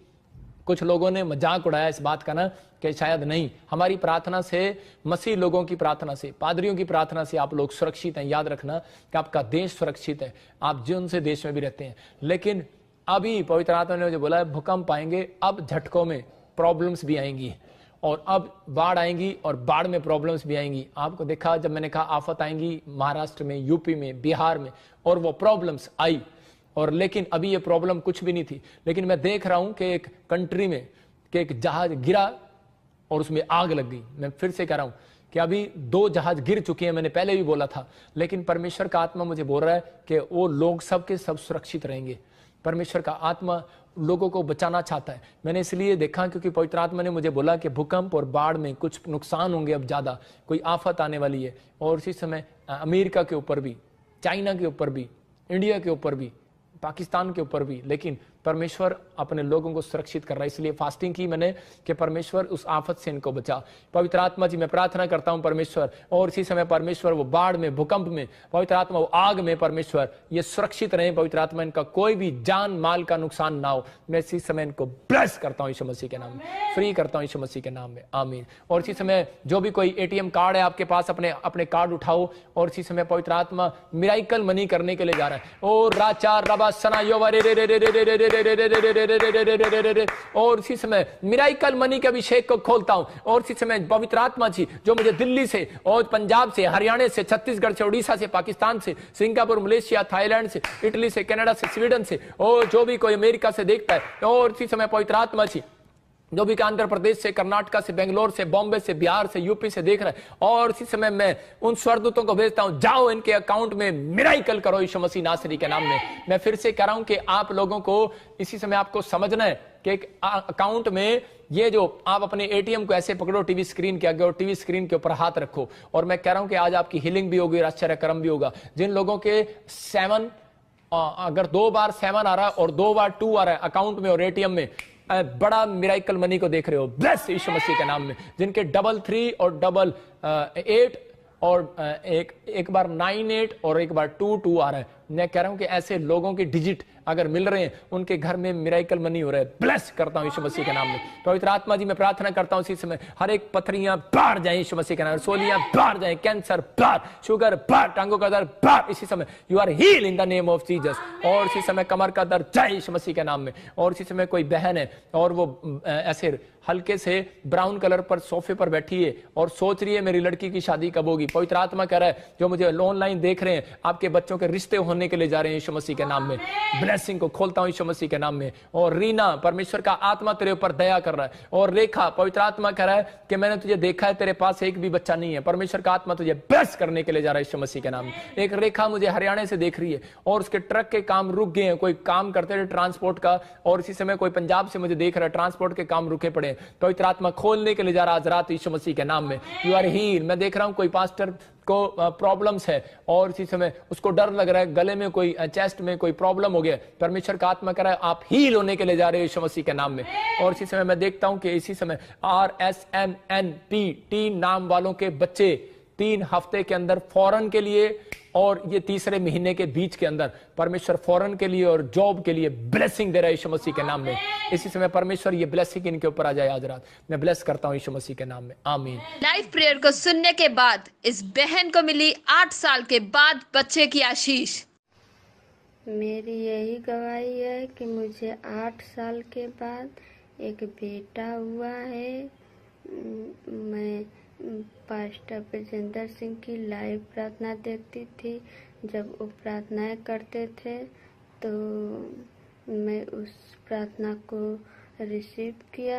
कुछ लोगों ने मजाक उड़ाया इस बात का ना कि शायद नहीं। हमारी प्रार्थना से, मसीह लोगों की प्रार्थना से, पादरियों की प्रार्थना से आप लोग सुरक्षित हैं। याद रखना कि आपका देश सुरक्षित है, आप जिन से देश में भी रहते हैं। लेकिन अभी पवित्र आत्मा ने मुझे बोला है भूकंप आएंगे, अब झटकों में प्रॉब्लम्स भी आएंगी और अब बाढ़ आएंगी और बाढ़ में प्रॉब्लम्स भी आएंगी। आपको देखा जब मैंने कहा आफत आएंगी महाराष्ट्र में, यूपी में, बिहार में, और वो प्रॉब्लम्स आई। और लेकिन अभी ये प्रॉब्लम कुछ भी नहीं थी। लेकिन मैं देख रहा हूं कि एक कंट्री में कि एक जहाज गिरा और उसमें आग लग गई। मैं फिर से कह रहा हूं कि अभी 2 जहाज गिर चुके हैं, मैंने पहले भी बोला था। लेकिन परमेश्वर का आत्मा मुझे बोल रहा है कि वो लोग सब के सब सुरक्षित रहेंगे। परमेश्वर का आत्मा लोगों को बचाना चाहता है। मैंने इसलिए देखा क्योंकि पवित्र आत्मा ने मुझे बोला कि भूकंप और बाढ़ में कुछ नुकसान होंगे, अब ज्यादा कोई आफत आने वाली है। और इसी समय अमेरिका के ऊपर भी, चाइना के ऊपर भी, इंडिया के ऊपर भी, पाकिस्तान के ऊपर भी। लेकिन परमेश्वर अपने लोगों को सुरक्षित कर रहा है। इसलिए फास्टिंग की मैंने कि परमेश्वर उस आफत से इनको बचा। पवित्र आत्मा जी मैं प्रार्थना करता हूं परमेश्वर, और इसी समय परमेश्वर वो बाढ़ में, भूकंप में, पवित्र आत्मा वो आग में, परमेश्वर ये सुरक्षित रहे। पवित्र आत्मा इनका कोई भी जान माल का नुकसान ना हो। मैं इसी समय इनको ब्लेस करता हूं यीशु मसीह के नाम में, फ्री करता हूं यीशु मसीह के नाम में, आमीन। और इसी समय जो भी कोई ATM कार्ड है आपके पास, अपने कार्ड उठाओ। और इसी समय पवित्र आत्मा मिराइकल मनी करने के लिए जा रहा है। और राचा रबा सना यो और इसी समय मिराइकल मनी के अभिषेक को खोलता हूं। और इसी समय पवित्र आत्मा जी जो मुझे दिल्ली से और पंजाब से, हरियाणा से, छत्तीसगढ़ से, उड़ीसा से, पाकिस्तान से, सिंगापुर, मलेशिया, थाईलैंड से, इटली से, कनाडा से, स्वीडन से, और जो भी कोई अमेरिका से देखता है, और इसी समय पवित्र आत्मा जी जो भी आंध्र प्रदेश से, कर्नाटक से, बेंगलोर से, बॉम्बे से, बिहार से, यूपी से देख रहे हैं, और इसी समय मैं उन स्वर्गदूतों को भेजता हूं, जाओ इनके अकाउंट में मिराइकल करो यीशु मसीह नासरी के नाम में। मैं फिर से कह रहा हूं कि आप लोगों को इसी समय आपको समझना है कि एक अकाउंट में ये जो आप अपने ATM को ऐसे पकड़ो टीवी स्क्रीन के आगे और टीवी स्क्रीन के ऊपर हाथ रखो। और मैं कह रहा हूं कि आज आपकी हीलिंग भी होगी, आश्चर्य कर्म भी होगा। जिन लोगों के 7 अगर 2 बार 7 आ रहा है और 2 बार 2 आ रहा है अकाउंट में और ATM में, बड़ा मिराइकल मनी को देख रहे हो, ब्लेस यीशु मसीह के नाम में। जिनके 3 और 8 और एक बार 9 8 और एक बार 2 2 आ रहा है, मैं कह रहा हूं कि ऐसे लोगों के डिजिट अगर मिल रहे हैं, उनके घर में मिराइकल मनी हो रहा है। ब्लेस करता हूं यीशु मसीह के नाम में। पवित्र आत्मा जी मैं प्रार्थना करता हूं इसी समय हर एक पथरियां बाहर जाए यीशु मसीह के नाम में, सोलियां बाहर जाए, कैंसर बाहर, शुगर बाहर, टांगों का दर्द बाहर। इसी समय you are heal in the name of Jesus. और इसी समय कमर का दर्द जाए यीशु मसीह के नाम में। और इसी समय कोई बहन है और वो ऐसे हल्के से ब्राउन कलर पर सोफे पर बैठी है और सोच रही है मेरी लड़की की शादी कब होगी। पवित्र आत्मा कह रहा है जो मुझे ऑनलाइन देख रहे हैं, आपके बच्चों के रिश्ते होने के लिए जा रहे हैं यीशु मसीह के नाम में। ब्लेसिंग को खोलता हूं यीशु मसीह के नाम में। और रीना, परमेश्वर का आत्मा तेरे ऊपर दया कर रहा है। और रेखा, पवित्र आत्मा कह रहा है कि मैंने तुझे देखा है, तेरे पास एक भी बच्चा नहीं है। परमेश्वर का आत्मा तुझे ब्लेस करने के लिए जा रहा है यीशु मसीह के नाम में। एक रेखा मुझे हरियाणा से देख रही है और उसके ट्रक के काम रुक गए हैं, कोई काम करते थे ट्रांसपोर्ट का, और इसी समय कोई पंजाब से मुझे देख रहा है, ट्रांसपोर्ट के काम रुके पड़े। पवित्र आत्मा खोलने के लिए जा रहा आज रात यीशु मसीह के नाम में। You are heal. मैं देख रहा हूं कोई पास्टर को प्रॉब्लम्स है और इसी समय उसको डर लग रहा है, गले में कोई, चेस्ट में कोई प्रॉब्लम हो गया। परमेश्वर का आत्मा कह रहा है आप हील होने के लिए जा रहे हो यीशु मसीह के नाम में। और इसी समय मैं देखता हूं कि इसी समय RSMNP नाम वालों के बच्चे 3 हफ्ते के अंदर फॉरेन के लिए और ये तीसरे महीने के बीच के अंदर परमेश्वर फॉरेन के लिए और जॉब के लिए ब्लेसिंग दे रहा है यीशु मसीह के नाम में। इसी समय परमेश्वर ये ब्लेसिंग इनके ऊपर आ जाए आज रात। मैं ब्लेस करता हूं यीशु मसीह के नाम में, आमीन। लाइव प्रेयर को सुनने के बाद इस बहन को मिली 8 साल के बाद बच्चे की आशीष। मेरी यही गवाही है कि मुझे 8 साल के बाद एक बेटा हुआ है। मैं पास्टर ब्रजेंद्र सिंह की लाइव प्रार्थना देखती थी। जब वो प्रार्थनाएं करते थे तो मैं उस प्रार्थना को रिसीव किया।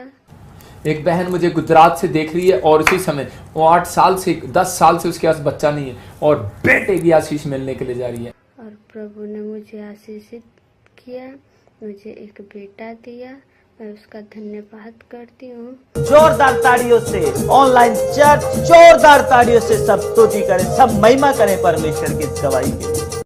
एक बहन मुझे गुजरात से देख रही है और इसी समय वो 8 साल से 10 साल से उसके पास बच्चा नहीं है और बेटे की आशीष मिलने के लिए जा रही है। और प्रभु ने मुझे आशीषित किया, मुझे एक बेटा दिया। मैं उसका धन्यवाद करती हूँ। जोरदार ताड़ियों से ऑनलाइन चर्च जोरदार ताड़ियों से सब स्तुति करें, सब महिमा करें परमेश्वर की इस गवाही के लिए।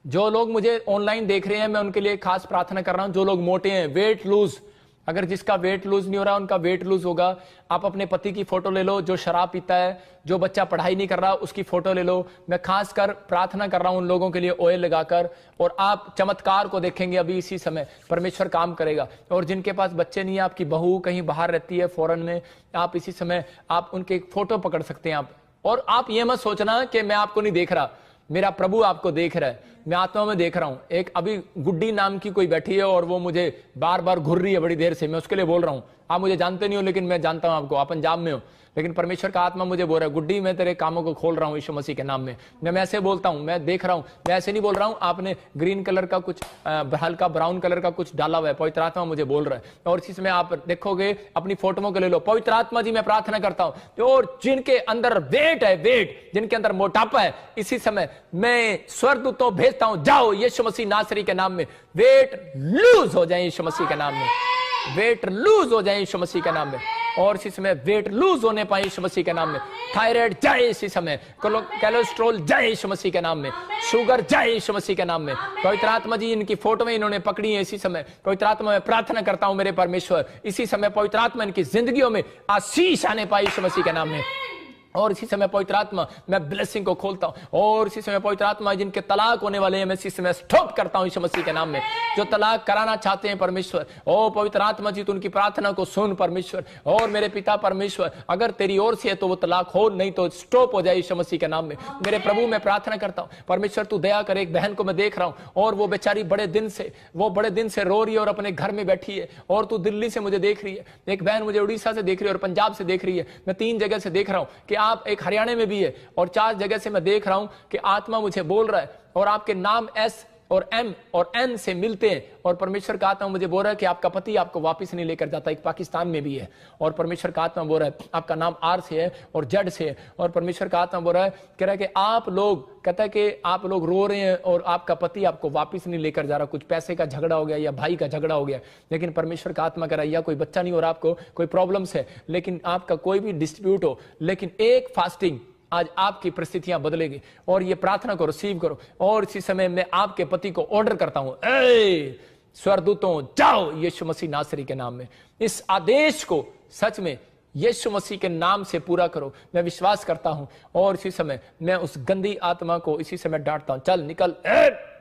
जो लोग मुझे ऑनलाइन देख रहे हैं मैं उनके लिए खास प्रार्थना कर रहा हूं। जो लोग मोटे हैं, वेट लूज, अगर जिसका वेट लूज नहीं हो रहा उनका वेट लूज होगा। आप अपने पति की फोटो ले लो जो शराब पीता है, जो बच्चा पढ़ाई नहीं कर रहा उसकी फोटो ले लो। मैं खास कर प्रार्थना कर रहा हूं उन लोगों के लिए ऑयल लगाकर, और आप चमत्कार को देखेंगे अभी इसी समय परमेश्वर काम करेगा। और जिनके पास बच्चे नहीं है, आपकी बहू कहीं बाहर रहती है फॉरेन में, आप इसी समय आप उनके फोटो पकड़ सकते हैं आप। और आप ये मत सोचना कि मैं आपको नहीं देख रहा, मेरा प्रभु आपको देख रहा है, मैं आत्मा में देख रहा हूं। एक अभी गुड्डी नाम की कोई बैठी है और वो मुझे बार बार घूर रही है बड़ी देर से, मैं उसके लिए बोल रहा हूं। आप मुझे जानते नहीं हो लेकिन मैं जानता हूं आपको, आप पंजाब में हो, लेकिन परमेश्वर का आत्मा मुझे बोल रहा है गुड्डी मैं तेरे कामों को खोल रहा हूं यीशु मसीह के नाम में। मैं ऐसे बोलता हूं, मैं देख रहा हूं, मैं ऐसे नहीं बोल रहा हूं आपने ग्रीन कलर का कुछ हल्का ब्राउन कलर का कुछ डाला हुआ है, पवित्र आत्मा मुझे बोल रहा है। और इसी समय आप देखोगे अपनी फोटों को ले लो। पवित्र आत्मा जी मैं प्रार्थना करता हूं और जिनके अंदर वेट है, वेट जिनके अंदर मोटापा है, इसी समय मैं स्वर्गदूतों भेजता हूं, जाओ यीशु मसीह नासरी के नाम में वेट लूज हो जाए यीशु मसीह के नाम में, वेट लूज हो जाए यीशु मसीह के नाम में। और इसी समय वेट लूज होने पाए यीशु मसीह के नाम में। थायराइड जाए इसी समय, कोलेस्ट्रॉल जाए यीशु मसीह के नाम में, शुगर जाए यीशु मसीह के नाम में। पवित्र आत्मा जी इनकी फोटो में इन्होंने पकड़ी है इसी समय। पवित्र आत्मा में प्रार्थना करता हूं मेरे परमेश्वर, इसी समय पवित्र आत्मा इनकी जिंदगियों में आशीष आने पाए यीशु मसीह के नाम में। और इसी समय पवित्र आत्मा मैं ब्लेसिंग को खोलता हूं। और इसी समय पवित्र आत्मा जिनके तलाक होने वाले हैं मैं इसी समय स्टॉप करता हूं यीशु मसीह के नाम में। जो तलाक कराना चाहते हैं परमेश्वर, ओ पवित्र आत्मा जी तो उनकी प्रार्थना को सुन परमेश्वर। और मेरे पिता परमेश्वर अगर तेरी ओर से है तो वो तलाक हो, नहीं तो स्टॉप हो जाए यीशु मसीह के नाम में। मेरे प्रभु मैं प्रार्थना करता हूं परमेश्वर तू दया कर। एक बहन को मैं देख रहा हूं और वो बेचारी बड़े दिन से रो रही है और अपने घर में बैठी है, और तू दिल्ली से मुझे देख रही है, एक बहन मुझे उड़ीसा से देख रही है और पंजाब से देख रही है। मैं 3 जगह से देख रहा हूं कि आप, एक हरियाणा में भी है, और 4 जगह से मैं देख रहा हूं कि आत्मा मुझे बोल रहा है और आपके नाम एस और एम और एन से मिलते हैं। और परमेश्वर का आत्मा मुझे बोल रहा है कि आपका पति आपको वापस नहीं लेकर जाता। एक पाकिस्तान में भी है और परमेश्वर का आत्मा बोल रहा है आपका नाम आर से है और जेड से है। और परमेश्वर का आत्मा बोल रहा है, कह रहा है कि आप लोग, कहता है कि आप लोग रो रहे हैं और आपका पति आपको वापस नहीं लेकर जा रहा। कुछ पैसे का झगड़ा हो गया या भाई का झगड़ा हो गया, लेकिन परमेश्वर का आत्मा कह रहा है या कोई बच्चा नहीं हो रहा, आपको कोई प्रॉब्लम्स है, लेकिन आपका कोई भी डिस्प्यूट हो, लेकिन एक फास्टिंग आज आपकी परिस्थितियां बदलेगी। और ये प्रार्थना को रिसीव करो। और इसी समय मैं आपके पति को ऑर्डर करता हूं, स्वर्गदूतों जाओ यीशु मसीह नासरी के नाम में। इस आदेश को सच में यीशु मसीह के नाम से पूरा करो। मैं विश्वास करता हूं और इसी समय मैं उस गंदी आत्मा को इसी समय डांटता हूं, चल निकल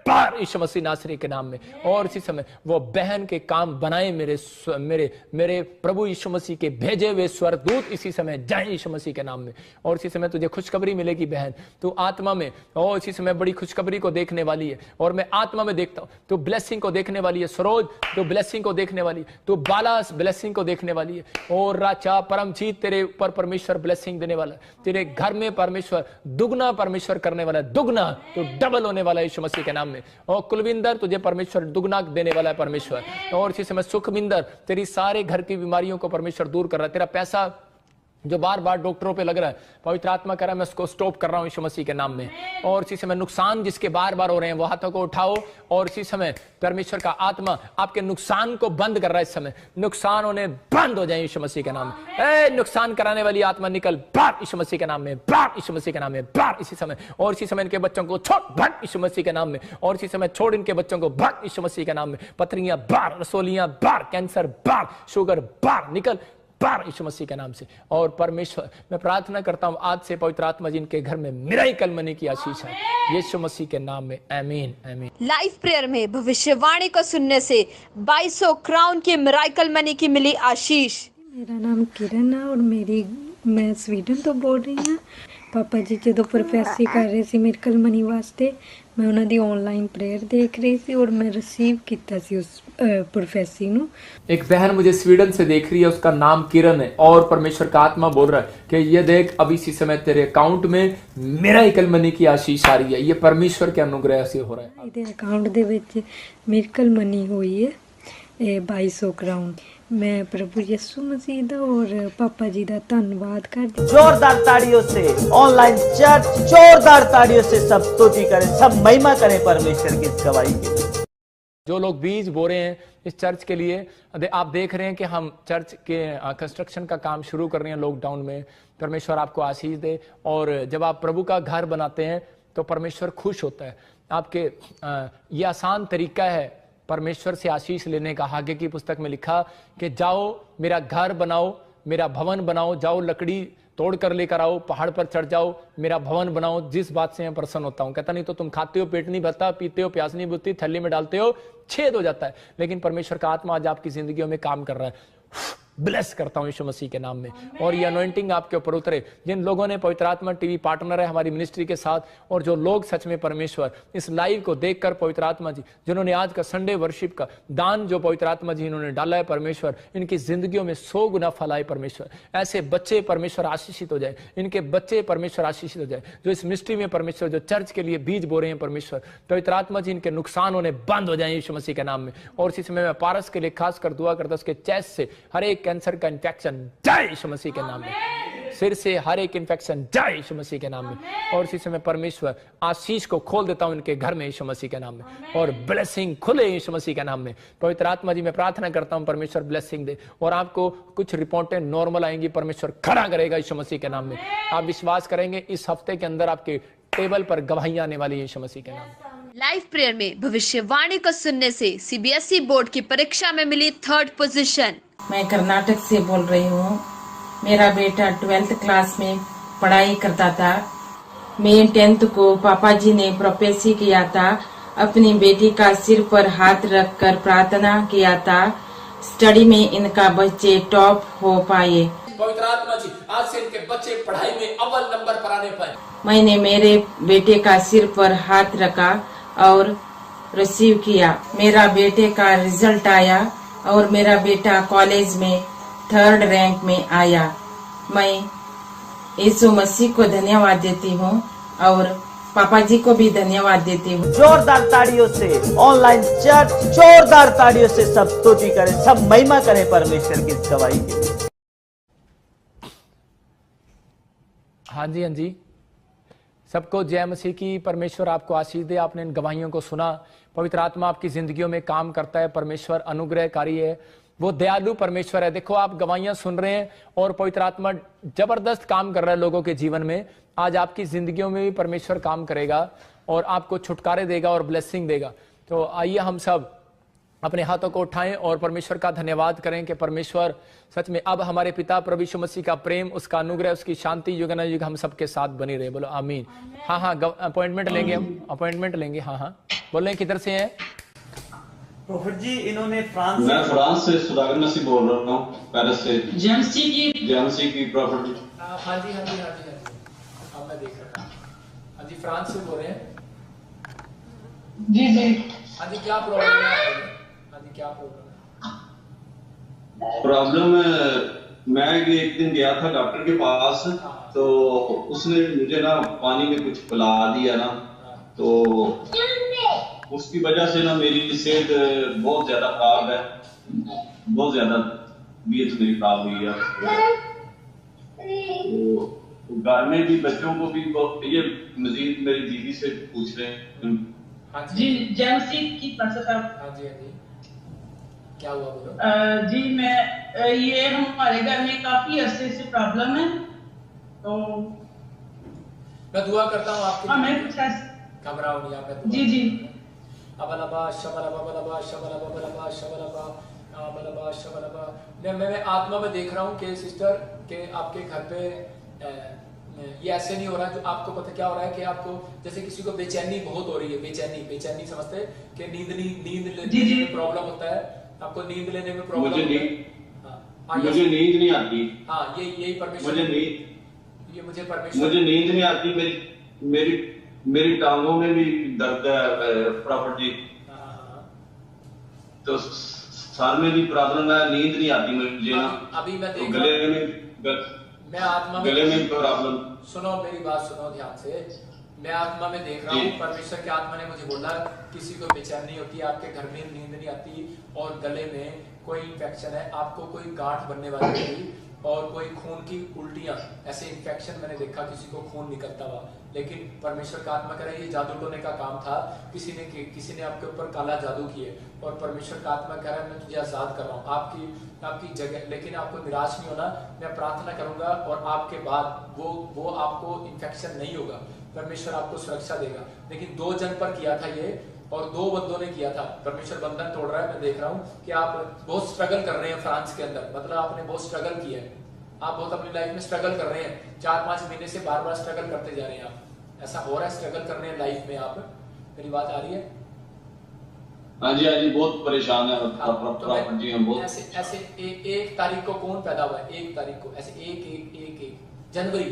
बार यीशु मसीह नासरी के नाम में। और इसी समय वो बहन के काम बनाए मेरे मेरे मेरे प्रभु यीशु मसीह के भेजे हुए स्वर्गदूत इसी समय जाए यीशु मसीह के नाम में। और इसी समय तुझे खुशखबरी मिलेगी बहन, तू आत्मा में और इसी समय बड़ी खुशखबरी को देखने वाली है। और मैं आत्मा में देखता हूं तू ब्लेसिंग को देखने वाली है। सरोज तू ब्लेसिंग को देखने वाली है, तू बाला ब्लेसिंग को देखने वाली है। और राजा परमजीत तेरे ऊपर परमेश्वर ब्लेसिंग देने वाला है, तेरे घर में परमेश्वर दुगना परमेश्वर करने वाला है, दुगना तो डबल होने वाला है यीशु मसीह के नाम में। और कुलविंदर तुझे परमेश्वर दुगना देने वाला है परमेश्वर। और इसी समय सुखविंदर तेरी सारे घर की बीमारियों को परमेश्वर दूर कर रहा है। तेरा पैसा जो बार बार डॉक्टरों पे लग रहा है, पवित्र आत्मा कह रहा है मैं उसको स्टॉप कर रहा हूं यीशु मसीह के नाम में। और इसी समय नुकसान जिसके बार बार हो रहे हैं वो हाथों को उठाओ। और इसी समय परमेश्वर का आत्मा आपके नुकसान को बंद कर रहा है। इस समय नुकसान होने बंद हो जाए यीशु मसीह के नाम में। नुकसान कराने वाली आत्मा निकल बाहर यीशु मसीह के नाम में, बाहर यीशु मसीह के नाम में, बाहर इसी समय। और इसी समय इनके बच्चों को छोड़ भट यीशु मसीह के नाम में। और इसी समय छोड़ इनके बच्चों को भट यीशु मसीह के नाम में। पथरियां बाहर, रसोलियां बाहर, कैंसर बाहर, शुगर बाहर निकल बार यीशु मसीह के नाम से। और परमेश्वर मैं प्रार्थना करता हूं आज से पवित्र आत्मा जिनके घर में मिराकल मनी की आशीष है यीशु मसीह के नाम में, आमीन आमीन। लाइव प्रेयर में भविष्यवाणी को सुनने से 2200 क्राउन की मिराकल मनी की मिली आशीष। मेरा नाम किरण है और मैं स्वीडन तो बोल रही हूँ। पापा जी जो प्रोफेसी कर रहे थे मिराकल मनी वास्ते, मैं उन्हों दी ऑनलाइन प्रेयर देख रही थी और मैं रिसीव किया उस प्रोफेसी नू। एक बहन मुझे स्वीडन से देख रही है, उसका नाम किरण है। और परमेश्वर का आत्मा बोल रहा है कि ये देख अभी इसी समय तेरे अकाउंट में मिराकल मनी की आशीष आ रही है। ये परमेश्वर के अनुग्रह से हो रहा है। इहदे अकाउंट दे विच मिराकल मनी हुई है 2200 क्राउन। मैं प्रभु यीशु मसीह दा और पापा जी दा धन्यवाद करती। जोरदार ताड़ियों से ऑनलाइन चर्च जोरदार ताड़ियों से सब स्तुति करें, सब महिमा करें परमेश्वर की इस गवाही के लिए। जो लोग बीज बो रहे हैं इस चर्च के लिए, आप देख रहे हैं कि हम चर्च के कंस्ट्रक्शन का काम शुरू कर रहे हैं लॉकडाउन में। परमेश्वर आपको आशीष दे। और जब आप प्रभु का घर बनाते हैं तो परमेश्वर खुश होता है आपके। ये आसान तरीका है परमेश्वर से आशीष लेने का। हागे की पुस्तक में लिखा कि जाओ मेरा घर बनाओ, मेरा भवन बनाओ, जाओ लकड़ी तोड़ कर लेकर आओ, पहाड़ पर चढ़ जाओ, मेरा भवन बनाओ, जिस बात से मैं प्रसन्न होता हूं। कहता नहीं तो तुम खाते हो पेट नहीं भरता, पीते हो प्यास नहीं बुझती, थैली में डालते हो छेद हो जाता है। लेकिन परमेश्वर का आत्मा आज आपकी जिंदगियों में काम कर रहा है। ब्लेस करता हूं यीशु मसीह के नाम में। और ये अनॉइंटिंग आपके ऊपर उतरे। जिन लोगों ने पवित्र आत्मा टीवी पार्टनर है हमारी मिनिस्ट्री के साथ, और जो लोग सच में परमेश्वर इस लाइव को देखकर पवित्र आत्मा जी जिन्होंने आज का संडे वर्शिप का दान जो पवित्र आत्मा जी इन्होंने डाला है परमेश्वर, इनकी जिंदगियों में 100 गुना फलाए परमेश्वर। ऐसे बच्चे परमेश्वर आशीषित हो जाए, इनके बच्चे परमेश्वर आशीषित हो जाए जो इस मिनिस्ट्री में परमेश्वर जो चर्च के लिए बीज बो रहे हैं परमेश्वर। पवित्र आत्मा जी इनके नुकसान होने बंद हो जाए यीशु मसीह के नाम में। और इसी समय मैं पारस के लिए खास कर दुआ करता, उसके चेस्ट से हर एक कैंसर का इन्फेक्शन जाए यीशु मसीह के नाम में। सिर से हर एक इन्फेक्शन जाए यीशु मसीह के नाम में। और इसी समय परमेश्वर आशीष को खोल देता हूं इनके घर में यीशु मसीह के नाम में। और ब्लेसिंग खुले यीशु मसीह के नाम में। पवित्र आत्मा जी मैं प्रार्थना करता हूं परमेश्वर ब्लेसिंग दे। और आपको कुछ रिपोर्टें नॉर्मल आएंगी, परमेश्वर खड़ा करेगा यीशु मसीह के नाम में। आप विश्वास करेंगे इस हफ्ते के अंदर आपके टेबल पर गवाहियां आने वाली यीशु मसीह के नाम में। लाइव प्रेयर में भविष्यवाणी को सुनने से सीबीएसई बोर्ड की परीक्षा में मिली 3rd पोजीशन। मैं कर्नाटक से बोल रही हूँ। मेरा बेटा 12th क्लास में पढ़ाई करता था। मैं 10th को पापा जी ने प्रोफेसी किया था। अपनी बेटी का सिर पर हाथ रखकर प्रार्थना किया था। स्टडी में इनका बच्चे टॉप हो पाए। पवित्र आत्मा जी आज से इनके बच्चे पढ़ाई में अव्वल नंबर पर आने पाए। मैंने मेरे बेटे का सिर पर हाथ रखा और रिसीव किया। मेरा बेटे का रिजल्ट आया और मेरा बेटा कॉलेज में 3rd रैंक में आया। मैं यीशु मसीह को धन्यवाद देती हूँ और पापा जी को भी धन्यवाद देती हूँ। जोरदार ताड़ियों से ऑनलाइन चर्च जोरदार ताड़ियों से सब स्तुति करें, सब महिमा करें परमेश्वर की इस गवाही के लिए। हाँ जी सबको जय मसीह की। परमेश्वर आपको आशीष दे। आपने इन गवाहियों को सुना। पवित्र आत्मा आपकी जिंदगियों में काम करता है। परमेश्वर अनुग्रहकारी है, वो दयालु परमेश्वर है। देखो आप गवाहियां सुन रहे हैं और पवित्र आत्मा जबरदस्त काम कर रहा है लोगों के जीवन में। आज आपकी जिंदगियों में भी परमेश्वर काम करेगा और आपको छुटकारे देगा और ब्लेसिंग देगा। तो आइए हम सब अपने हाथों को उठाएं और परमेश्वर का धन्यवाद करें कि परमेश्वर सच में अब हमारे पिता प्रभु यीशु मसीह का प्रेम, उसका अनुग्रह, उसकी शांति युग न युग हम सबके साथ बनी रहे। बोलो आमीन। हाँ हाँ, अपॉइंटमेंट लेंगे, हम अपॉइंटमेंट लेंगे। हाँ हाँ, बोलें किधर से हैं? प्रोफेट जी, इन्होंने फ्रांस मैं फ्रांस से सुधाकर नसीब बोल रहा हूँ, पेरिस से। जेएमसी की प्रॉपर्टी। हाँ जी हाँ जी हाँ जी हाँ जी, अब मैं देख रहा हूँ। हाँ जी, फ्रांस से बोल रहे हैं? जी जी। हाँ जी, क्या प्रॉब्लम है? हाँ जी, क्या प्रॉब्लम है? प्रॉब्लम मैं एक दिन गया था डॉक्टर के पास, तो उसने मुझे ना पानी में कुछ पिला दिया ना, तो उसकी वजह से ना मेरी सेहत बहुत ज्यादा खराब है, बहुत ज्यादा तबीयत मेरी खराब हुई है। तो घर में भी बच्चों को भी ये मजीद मेरी दीदी से पूछ रहे हैं। हाँ जी, जेएमसी की पर्सन साहब। हाँ जी हाँ जी, क्या हुआ बोलो? जी मैं ये हमारे घर में काफी अरसे से प्रॉब्लम है, तो मैं दुआ करता हूँ आपके हमें लिए। कुछ घबराओ नहीं आप। मैं जी जी। अबलबा शबलबा बलबा शबलबा बलबा शबलबा बलबा शबलबा। मैं आत्मा में देख रहा हूँ कि सिस्टर के आपके घर पे ये ऐसे नहीं हो रहा है। जो आपको पता क्या हो रहा है कि आपको जैसे किसी को बेचैनी बहुत हो रही है। बेचैनी समझते हैं कि नींद लेने में प्रॉब्लम होता है। आपको नींद लेने में प्रॉब्लम मुझे मुझे नींद नहीं आती। हाँ, यही परमेश्वर, मुझे परमेश्वर, मुझे नींद नहीं आती। मेरी टांगों में भी दर्द है प्रॉपर जी। तो सर में भी प्रॉब्लम है, नींद नहीं आती मुझे ना। अभी मैं देख गले में, मैं आत्मा में, गले में प्रॉब्लम। सुनो मेरी बात, सुनो ध्यान से। मैं आत्मा में देख रहा हूँ, परमेश्वर की आत्मा ने मुझे बोला किसी को बेचैनी होती है, आपके घर में नींद नहीं आती और गले में कोई इंफेक्शन है, आपको कोई गांठ बनने वाली है और कोई खून की उल्टियां, ऐसे इंफेक्शन मैंने देखा, किसी को खून निकलता हुआ। लेकिन परमेश्वर का आत्मा कह रहा है ये जादू टोने का काम था, किसी ने आपके ऊपर काला जादू किए और परमेश्वर का आत्मा कह रहा है मैं तुझे आजाद कर रहा हूँ आपकी जगह। लेकिन आपको निराश नहीं होना, मैं प्रार्थना करूंगा और आपके बाद वो आपको इंफेक्शन नहीं होगा, परमेश्वर आपको सुरक्षा देगा। लेकिन 2 जन पर किया था ये और 2 बंदों ने किया था। परमेश्वर बंधन तोड़ रहा है। मैं देख रहा हूँ कि आप बहुत स्ट्रगल कर रहे हैं फ्रांस के अंदर, मतलब आपने बहुत स्ट्रगल किया है, आप बहुत अपनी लाइफ में स्ट्रगल कर रहे हैं। 4-5 महीने से बार स्ट्रगल करते जा रहे हैं आप। ऐसा हो रहा है, स्ट्रगल कर रहे हैं लाइफ में आप। मेरी बात आ रही है? हाँ जी बहुत परेशान है तो जी हम बहुत। ऐसे 1 तारीख को कौन पैदा हुआ है? 1 तारीख को ऐसे 1 जनवरी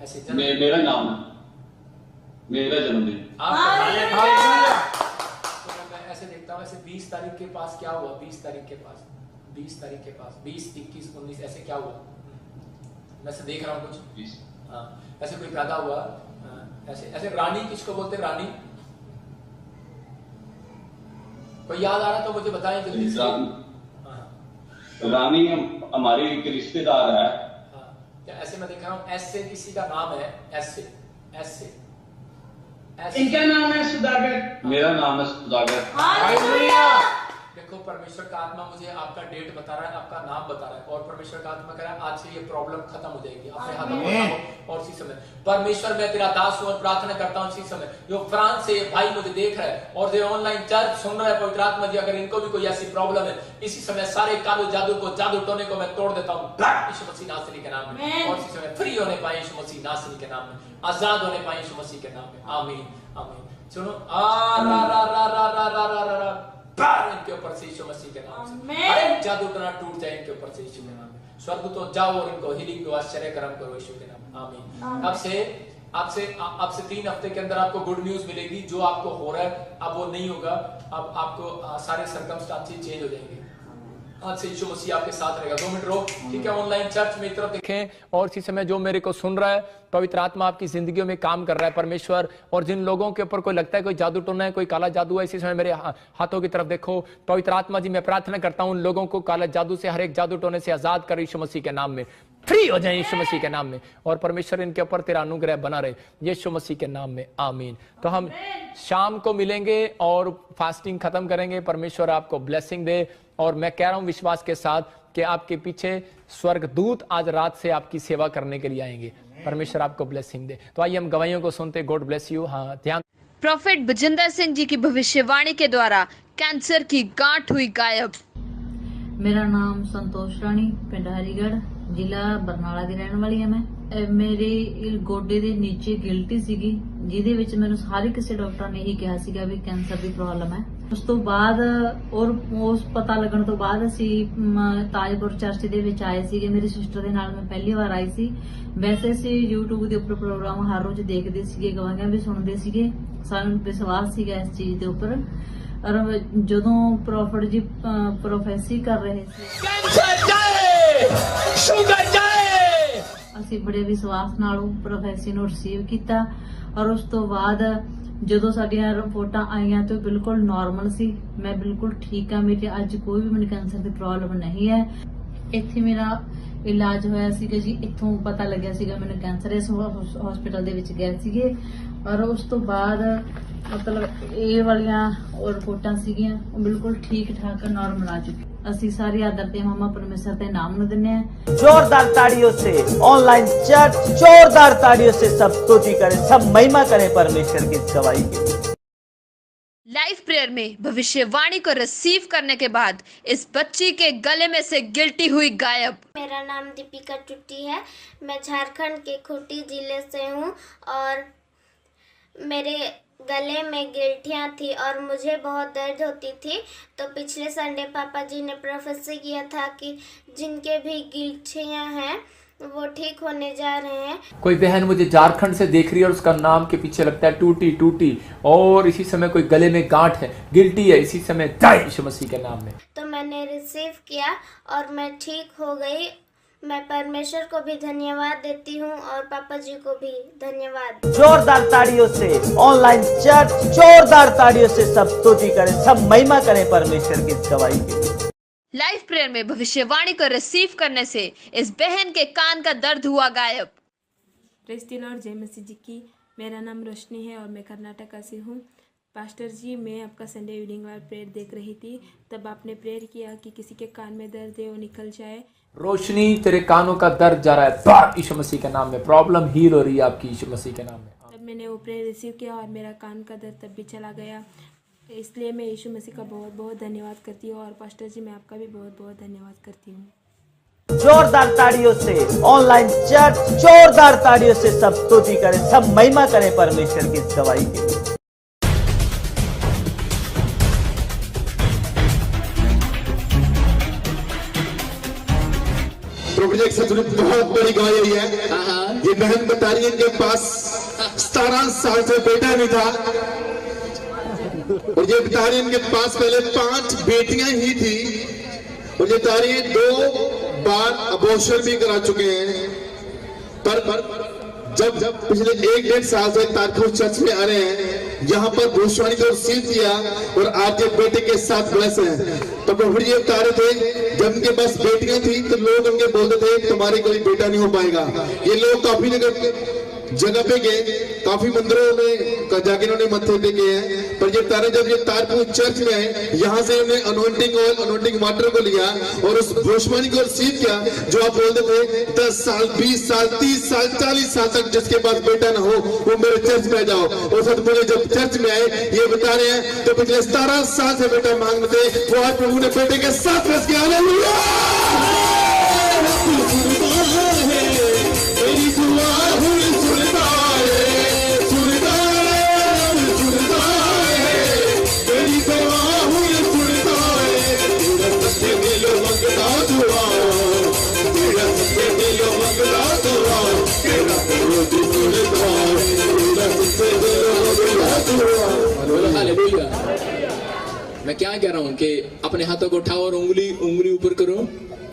ऐसे जनवरी। मेरा नाम है, मेरा जन्मदिन। तो मैं ऐसे देखता हूँ, ऐसे 20 तारीख के पास क्या हुआ? 20 तारीख के पास 20, 21, 19 ऐसे क्या हुआ? मैं से देख रहा हूँ कुछ। हाँ, ऐसे कोई पैदा हुआ। ऐसे रानी किसको बोलते? रानी कोई याद आ रहा तो मुझे बताएं जल्दी से। रानी हमारी एक रिश्तेदार है। हाँ, ऐसे मैं देख रहा हूँ एस से किसी का नाम है, एस से। इनका नाम है सुधाकर। मेरा नाम है सुधाकर। देखो परमेश्वर का आत्मा मुझे आपका डेट बता रहा है, आपका नाम बता रहा है और परमेश्वर का आत्मा कह रहा है आज से ये प्रॉब्लम खत्म हो जाएगी। अपने हाथों को उठाओ और इसी समय परमेश्वर मैं तेरा दास हूं और प्रार्थना करता हूं इसी समय जो फ्रांस से भाई मुझे देख रहा है और जो ऑनलाइन चर्च सुन रहा है, पवित्र आत्मा जी अगर इनको भी कोई ऐसी प्रॉब्लम है इसी समय सारे कालो जादू टोने को मैं तोड़ देता हूँ यीशु मसीह नासरी के नाम में। और इसी समय फ्री होने पाए यीशु मसीह नासरी के नाम में, आजाद होने पाए यीशु मसीह के नाम में। आमीन आमीन। सुनो इनके ऊपर से यीशु मसीह के नाम से हर एक जादू टोना टूट जाए इनके ऊपर से यीशु के नाम में। स्वर्ग तो जाओ और इनको हीलिंग दो, आश्चर्य कर्म करो यीशु के नाम में। आमीन। अब से 3 हफ्ते के अंदर आपको गुड न्यूज मिलेगी। जो आपको हो रहा है अब वो नहीं होगा, अब आपको सारे सर्कमस्टांसेस चेंज हो जाएंगे। आज से यीशु मसीह आपके साथ रहेगा। 2 मिनट रोक, ठीक है। ऑनलाइन चर्च में तरफ देखें और इसी समय जो मेरे को सुन रहा है, पवित्र आत्मा आपकी जिंदगियों में काम कर रहा है परमेश्वर। और जिन लोगों के ऊपर कोई लगता है कोई जादू टोना है, कोई काला जादू है, इसी समय मेरे हाथों की तरफ देखो। पवित्र आत्मा जी मैं प्रार्थना करता हूं उन लोगों को काला जादू से, हर एक जादू टोने से आजाद कर यीशु मसीह के नाम में। फ्री हो जाए यीशु मसीह के नाम में और परमेश्वर इनके ऊपर तेरा अनुग्रह बना रहे यीशु मसीह के नाम में। आमीन। तो हम शाम को मिलेंगे और फास्टिंग खत्म करेंगे। परमेश्वर आपको ब्लेसिंग दे और मैं कह रहा हूं विश्वास के साथ कि आपके पीछे स्वर्गदूत आज रात से आपकी सेवा करने के लिए आएंगे। परमेश्वर आपको ब्लेसिंग दे। तो आइए हम गवाहियों को सुनते। God bless you. हाँ, ध्यान। प्रोफेट बजिंदर सिंह जी की भविष्यवाणी के द्वारा कैंसर की गांठ हुई गायब। मेरा नाम संतोष राणी, पिंड हरीगढ़, ਜ਼ਿਲ੍ਹਾ ਬਰਨਾਲਾ ਦੀ ਰਹਿਣ ਵਾਲੀ ਹਾਂ ਮੈਂ। ਮੇਰੇ ਗੋਡੇ ਦੇ ਨੀਚੇ ਗਿਲਟੀ ਸੀਗੀ, ਜਿਹਦੇ ਵਿੱਚ ਮੈਨੂੰ ਸਾਰੇ ਕਿਸੇ ਡਾਕਟਰ ਨੇ ਇਹੀ ਕਿਹਾ ਸੀਗਾ ਵੀ ਕੈਂਸਰ ਦੀ ਪ੍ਰੋਬਲਮ ਹੈ। ਉਸ ਤੋਂ ਬਾਅਦ ਉਸ ਪਤਾ ਲੱਗਣ ਤੋਂ ਬਾਅਦ ਅਸੀਂ ਤਾਜਪੁਰ ਚਰਚ ਦੇ ਵਿੱਚ ਆਏ ਸੀਗੇ। ਮੇਰੀ ਸਿਸਟਰ ਦੇ ਨਾਲ ਮੈਂ ਪਹਿਲੀ ਵਾਰ ਆਈ ਸੀ। ਵੈਸੇ ਅਸੀਂ YouTube ਦੇ ਉੱਪਰ ਪ੍ਰੋਗਰਾਮ ਹਰ ਰੋਜ਼ ਦੇਖਦੇ ਸੀਗੇ, ਗਵਾਹੀਆਂ ਵੀ ਸੁਣਦੇ ਸੀਗੇ, ਸਾਨੂੰ ਵਿਸ਼ਵਾਸ ਸੀਗਾ ਇਸ ਚੀਜ਼ ਦੇ ਉੱਪਰ। ਔਰ ਜਦੋਂ ਪ੍ਰੋਫਟ ਜੀ ਪ੍ਰੋਫੈਸੀ ਕਰ ਰਹੇ ਸੀ, ਅਸੀਂ ਬੜੇ ਵਿਸ਼ਵਾਸ ਨਾਲ ਉਹ ਪ੍ਰੋਫੈਸੀ ਨੂੰ ਰਿਸੀਵ ਕੀਤਾ। ਔਰ ਉਸ ਤੋਂ ਬਾਅਦ ਜਦੋਂ ਸਾਡੀਆਂ ਰਿਪੋਰਟਾਂ ਆਈਆਂ ਤਾਂ ਬਿਲਕੁਲ ਨਾਰਮਲ ਸੀ, ਮੈਂ ਬਿਲਕੁਲ ਠੀਕ ਹਾਂ। ਮੇਰੇ ਅੱਜ ਕੋਈ ਵੀ ਮੈਨੂੰ ਕੈਂਸਰ ਦੀ ਪ੍ਰੋਬਲਮ ਨਹੀਂ ਹੈ। ਇੱਥੇ ਮੇਰਾ ਇਲਾਜ ਹੋਇਆ ਸੀਗਾ ਜੀ, ਇੱਥੋਂ ਪਤਾ ਲੱਗਿਆ ਸੀਗਾ ਮੈਨੂੰ ਕੈਂਸਰ। ਇਸ ਹਸਪੀਟਲ ਦੇ ਵਿੱਚ ਗਏ ਸੀਗੇ ਔਰ ਉਸ ਤੋਂ ਬਾਅਦ ਮਤਲਬ ਇਹ ਵਾਲੀਆਂ ਰਿਪੋਰਟਾਂ ਸੀਗੀਆਂ ਉਹ ਬਿਲਕੁਲ ਠੀਕ ਠਾਕ ਨਾਰਮਲ ਆ ਚੁੱਕੀ। ਅਸੀਂ ਸਾਰੀ ਆਦਰ ਤੇ ਮਾਮਾ परमेश्वर के नाम ਨੂੰ ਦਿੰਦੇ हैं। जोरदार ताड़ियों से ऑनलाइन चर्च, जोरदार ताड़ियों से सब स्तुति करें, सब महिमा करें परमेश्वर की इस गवाही के लिए। लाइव प्रेयर में भविष्यवाणी को रिसीव करने के बाद इस बच्ची के गले में से गिल्टी हुई गायब। मेरा नाम दीपिका टुट्टी है, मैं झारखंड के खूंटी जिले से हूँ और मेरे गले में गिल्टियाँ थी और मुझे बहुत दर्द होती थी। तो पिछले संडे पापा जी ने प्रोफेसी किया था कि जिनके भी गिल्टियाँ हैं वो ठीक होने जा रहे हैं। कोई बहन मुझे झारखंड से देख रही है और उसका नाम के पीछे लगता है टूटी टूटी, और इसी समय कोई गले में गांठ है, गिल्टी है, इसी समय जय यीशु मसीह के नाम में। तो मैंने रिसीव किया और मैं ठीक हो गई। मैं परमेश्वर को भी धन्यवाद देती हूँ और पापा जी को भी धन्यवाद। जोरदार ताड़ियों से ऑनलाइन चर्च, जोरदार ताड़ियों से सब स्तुति करें, सब महिमा करें परमेश्वर की इस गवाही के लिए। लाइव प्रेयर में भविष्यवाणी को रिसीव करने से इस बहन के कान का दर्द हुआ गायब। प्रेज़ द लॉर्ड, जय मसीह जी की। मेरा नाम रोशनी है और मैं कर्नाटका से हूँ। पास्टर जी, मैं आपका संडे इवनिंग वाला प्रेयर देख रही थी, तब आपने प्रेयर किया कि किसी के कान में दर्द है वो निकल जाए। रोशनी, तेरे कानों का दर्द जा रहा है यीशु मसीह के नाम में, प्रॉब्लम हील हो रही है आपकी यीशु मसीह के नाम में। तब मैंने वो प्रेयर रिसीव किया और मेरा कान का दर्द तब भी चला गया। इसलिए मैं यीशु मसीह का बहुत बहुत धन्यवाद करती हूँ और पास्टर जी मैं आपका भी बहुत बहुत धन्यवाद करती हूँ। जोरदार ताड़ियों से ऑनलाइन चर्च, जोरदार ताड़ियों से सब स्तुति करें, सब महिमा करें परमेश्वर की इस गवाही के लिए। बहुत बड़ी गवाही है। ये बहन बता रही है इनके पास 17 साल से बेटा नहीं था और ये बता रही है इनके पास पहले 5 बेटियां ही थी और ये बता रही है 2 बार अबॉर्शन भी करा चुके हैं। पर जब पिछले 1-1.5 साल से तारखुर चर्च में आ रहे हैं, यहाँ पर भविष्यवाणी को सील किया और आज ये बेटे के साथ ब्लेस हैं। तो प्रभु जी बता रहे थे जब उनके पास बेटियां थी तो लोग उनके बोलते थे तुम्हारे कोई बेटा नहीं हो पाएगा। ये लोग काफी जगह पे गए, काफी मंदिरों में जाके इन्होंने मत्थे टेके हैं, पर ये तारे जब ये तारपुर चर्च में आए, यहाँ से उन्होंने अनॉइंटिंग ऑयल, अनॉइंटिंग वाटर को लिया और उस भविष्यवाणी को रिसीव किया जो आप बोलते थे 10 साल 20 साल 30 साल 40 साल तक जिसके पास बेटा ना हो वो मेरे चर्च में आ जाओ। और सच बोले जब चर्च में आए ये बता रहे हैं तो पिछले 17 साल से बेटा मांग थे, वो आज प्रभु ने बेटे के साथ रस किया। मैं क्या कह रहा हूँ कि अपने हाथों को उठाओ और उंगली ऊपर करो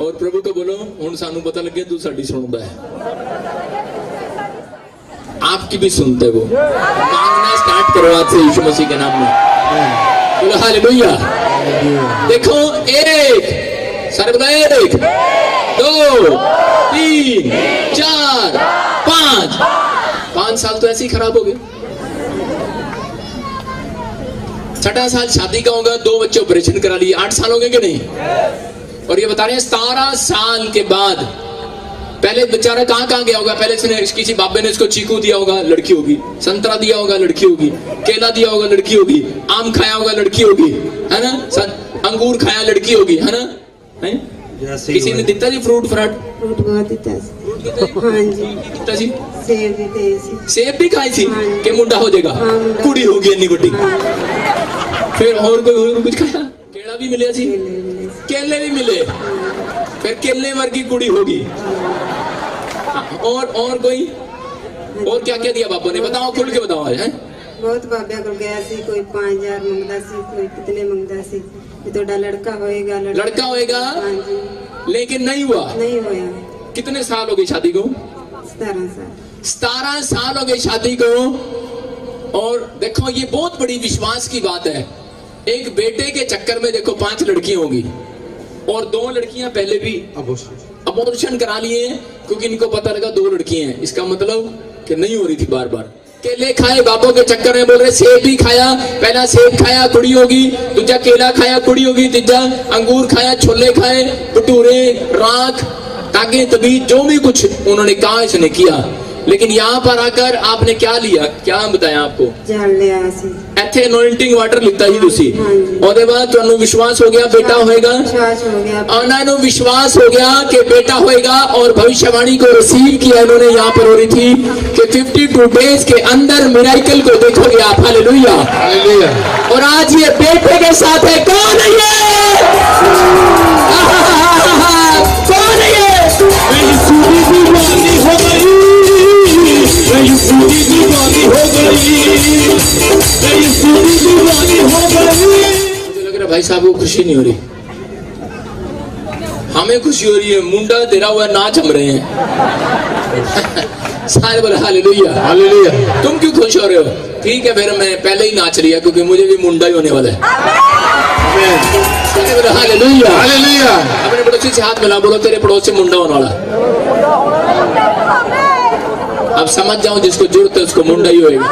और प्रभु को बोलो हुण सानू पता लगे तू साडी सुनदा है। आपकी भी सुनते वो। मांगना स्टार्ट करो आज से यीशु मसीह के नाम में। बोलो हालेलुया। देखो 1 सारे बताए 1 2 3 4 5 साल तो ऐसे ही खराब हो गए। 6 साल शादी का होगा, 2 बच्चे ऑपरेशन करा लिए, 8 साल हो गए कि नहीं। और ये बता रहे हैं 17 साल के बाद पहले बेचारा कहाँ गया होगा, पहले इसने किसी बाबे ने इसको चीकू दिया होगा, लड़की होगी, संतरा दिया होगा, लड़की होगी, केला दिया होगा, लड़की होगी, आम खाया होगा, लड़की होगी, है ना, अंगूर खाया, लड़की होगी, है ना, है? किसी ने दिता जी फ्रूट फ्राट? फ्रूट बहुत दिता हाँ जी, दिता जी, सेब भी दे सी, सेब भी खाई थी कि मुंडा हो जाएगा, कुड़ी होगी इतनी बड़ी। फिर और कुछ खाया? केला भी मिले सी, केले भी मिले, फिर केले वर्गी कुड़ी होगी। और कोई और क्या क्या दिया बाबू ने, बताओ खुल के बताओ है? बहुत बाबे को गया सी, कोई 5000 मंगदा सी, कोई कितने मंगदा सी, ये तो लड़का होएगा, लड़का होएगा, हाँ जी, लेकिन नहीं हुआ, नहीं हुआ। कितने साल हो गए शादी को? 17 साल। 17 साल हो गए शादी को। और देखो ये बहुत बड़ी विश्वास की बात है, एक बेटे के चक्कर में देखो 5 लड़कियां होंगी और 2 लड़कियां पहले भी अबॉर्शन करा लिए हैं, क्योंकि इनको पता लगा 2 लड़कियां हैं, इसका मतलब कि नहीं हो रही थी बार बार। केले खाए बाबों के चक्कर में, बोल रहे सेब भी खाया, पहला सेब खाया कुड़ी होगी, दूजा केला खाया कुड़ी होगी, तीजा अंगूर खाया, छोले खाए, भटूरे, राख, ताकि तभी जो भी कुछ उन्होंने कहा इसने किया। लेकिन यहाँ पर आकर आपने क्या लिया, क्या बताया आपको? जल लिया सी, ਇੱਥੇ ਅਨੋਇੰਟਿੰਗ ਵਾਟਰ ਲਿੱਤਾ ਸੀ ਤੁਸੀਂ, ਉਹਦੇ ਬਾਅਦ ਤੁਹਾਨੂੰ ਵਿਸ਼ਵਾਸ ਹੋ ਗਿਆ बेटा होएगा, ਉਹਨਾਂ ਨੂੰ विश्वास हो गया कि बेटा होएगा और भविष्यवाणी को रिसीव किया इन्होंने। यहाँ पर हो रही थी कि 52 डेज के अंदर मिरेकल को देखोगे आप, हालेलुया। और आज ये बेटे के साथ है, कौन है ये? कौन है ये? मुझे लग रहा भाई साहब को खुशी नहीं हो रही, हमें खुशी हो रही है, मुंडा तेरा हुआ नाच हम रहे हैं। सारे बोले हालेलुया, हालेलुया। तुम क्यों खुश हो रहे हो? ठीक है फिर मैं पहले ही नाच रही है, क्योंकि मुझे भी मुंडा ही होने वाला है। सारे बोले हालेलुया, हालेलुया। अपने पड़ोसी से हाथ मिला, बोलो तेरे पड़ोस से मुंडा होने वाला। अब समझ जाओ, जिसको जरूरत है उसको मुंडा ही होएगा।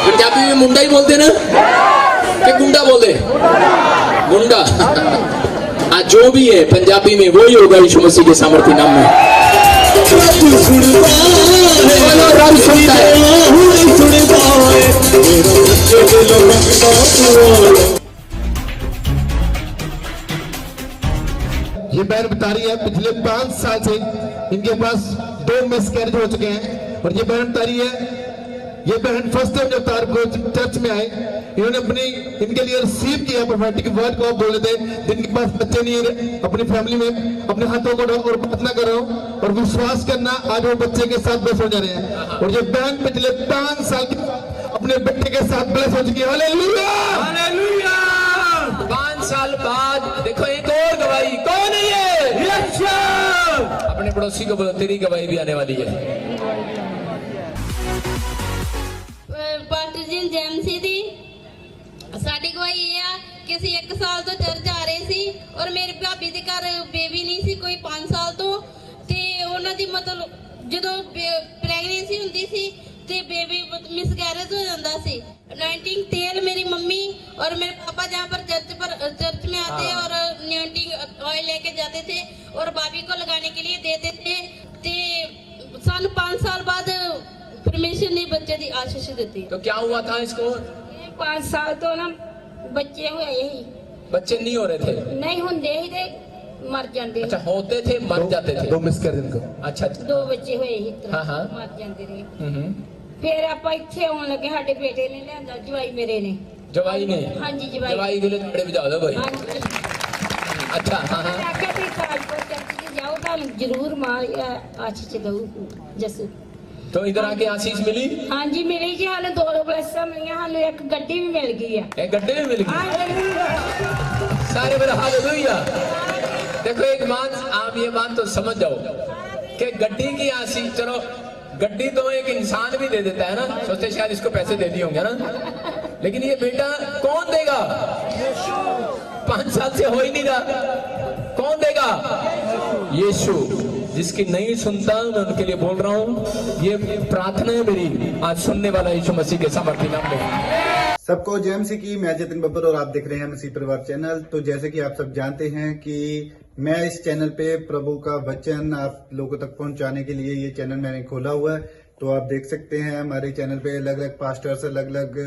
पंजाबी में मुंडा ही बोलते ना, कि गुंडा बोलते? गुंडा। आज जो भी है पंजाबी में वही होगा यीशु मसीह के सामर्थ्य नाम में। रब सुनता है। ये बहन बता रही है पिछले 5 साल से इनके पास 2 मिसकैरेज हो चुके हैं। और ये बहन बता रही है, ये बहन फर्स्ट टाइम जब तारपुर चर्च में आए, इन्होंने इनके लिए रिसीव किया प्रोफेटिक वर्ड को। आप बोले थे जिनके पास बच्चे नहीं है, अपनी फैमिली में अपने हाथों को और प्रार्थना कर रहा हूँ और विश्वास करना, आज वो बच्चे के साथ ब्लेस हो जा रहे हैं। और ये बहन पिछले 5 साल अपने बेटे के साथ ब्लेस हो चुकी है। Hallelujah, hallelujah. 5 साल बाद देखो एक और गवाही, कौन है ये? अपने पड़ोसी को बोलो तेरी गवाही भी आने वाली है। ਪਾਸਟਰ ਜੀ ਜੈਮਸੀ ਦੀ ਸਾਡੀ ਗਵਾਹੀ ਇਹ ਆ ਕਿ ਅਸੀਂ 1 ਸਾਲ ਤੋਂ ਚਰਚ ਆ ਰਹੇ ਸੀ ਔਰ ਮੇਰੀ ਭਾਬੀ ਦੇ ਘਰ ਬੇਬੀ ਨਹੀਂ ਸੀ ਕੋਈ 5 ਸਾਲ ਤੋਂ, ਤੇ ਉਹਨਾਂ ਦੀ ਮਤਲਬ ਜਦੋਂ ਪ੍ਰੈਗਨੈਂਸੀ ਹੁੰਦੀ ਸੀ ਤੇ ਬੇਬੀ मिसकैरेज हो जाता सी। अनॉइंटिंग तेल मेरी मम्मी और मेरे पापा जहाँ पर चर्च में आते और अनॉइंटिंग ऑयल लेके जाते थे और भाभी को लगाने के लिए देते थे। ते सन 5 साल बाद परमेश्वर ने बच्चे की आशीष दी। तो क्या हुआ था इसको? 5 साल तो ना बच्चे हुए ही, बच्चे नहीं हो रहे थे, नहीं होंगे ही थे, मर जाते। अच्छा होते थे मर जाते थे। 2 मिसकैरेज को। अच्छा 2 बच्चे हुए ही, हाँ। मर जाते रहे। फिर आप इतने आने लगे, साडे बेटे ने लिया, जवाई मेरे ने, जवाई ने, हाँ जी जवाई के लिए बड़े बजा दो भाई। अच्छा हाँ हाँ। आख्या भी ताजपुर चर्च च जाओ, तुम जरूर मां आशीष दऊ जसू। तो इधर आके आशीष मिली? हाँ जी मिली जी, हाले 2 बसें मिली, हाले एक गड्डी भी मिल गई है। एक गड्डी भी मिल गई। सारे बोले हालेलुया। देखो एक बात, आप ये बात तो समझ जाओ कि गड्डी की आशीष, चलो गड्डी तो एक इंसान भी दे देता है ना, सोचते शायद इसको पैसे दे दिए होंगे ना, लेकिन ये बेटा कौन देगा? 5 साल से हो ही नहीं रहा, कौन देगा? यीशु। जिसकी नहीं सुनता मैं उनके लिए बोल रहा हूँ, ये प्रार्थना है मेरी, आज सुनने वाला यीशु मसीह के सामर्थ्य नाम में। सबको जय मसीह की। मैं जतिन बब्बर और आप देख रहे हैं मसीह परिवार चैनल। तो जैसे कि आप सब जानते हैं कि मैं इस चैनल पे प्रभु का वचन आप लोगों तक पहुंचाने के लिए ये चैनल मैंने खोला हुआ है। तो आप देख सकते हैं हमारे चैनल पे अलग अलग पास्टर्स, अलग अलग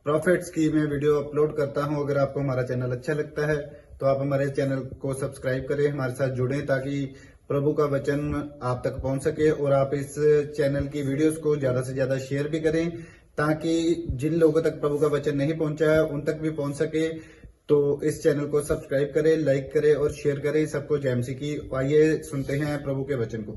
प्रॉफिट्स की मैं वीडियो अपलोड करता हूं। अगर आपको हमारा चैनल अच्छा लगता है तो आप हमारे चैनल को सब्सक्राइब करें, हमारे साथ जुड़ें ताकि प्रभु का वचन आप तक पहुंच सके। और आप इस चैनल की वीडियोस को ज्यादा से ज्यादा शेयर भी करें ताकि जिन लोगों तक प्रभु का वचन नहीं पहुंचा है उन तक भी पहुंच सके। तो इस चैनल को सब्सक्राइब करें, लाइक करें और शेयर करें। सबको जय मसीह की। आइए सुनते हैं प्रभु के वचन को।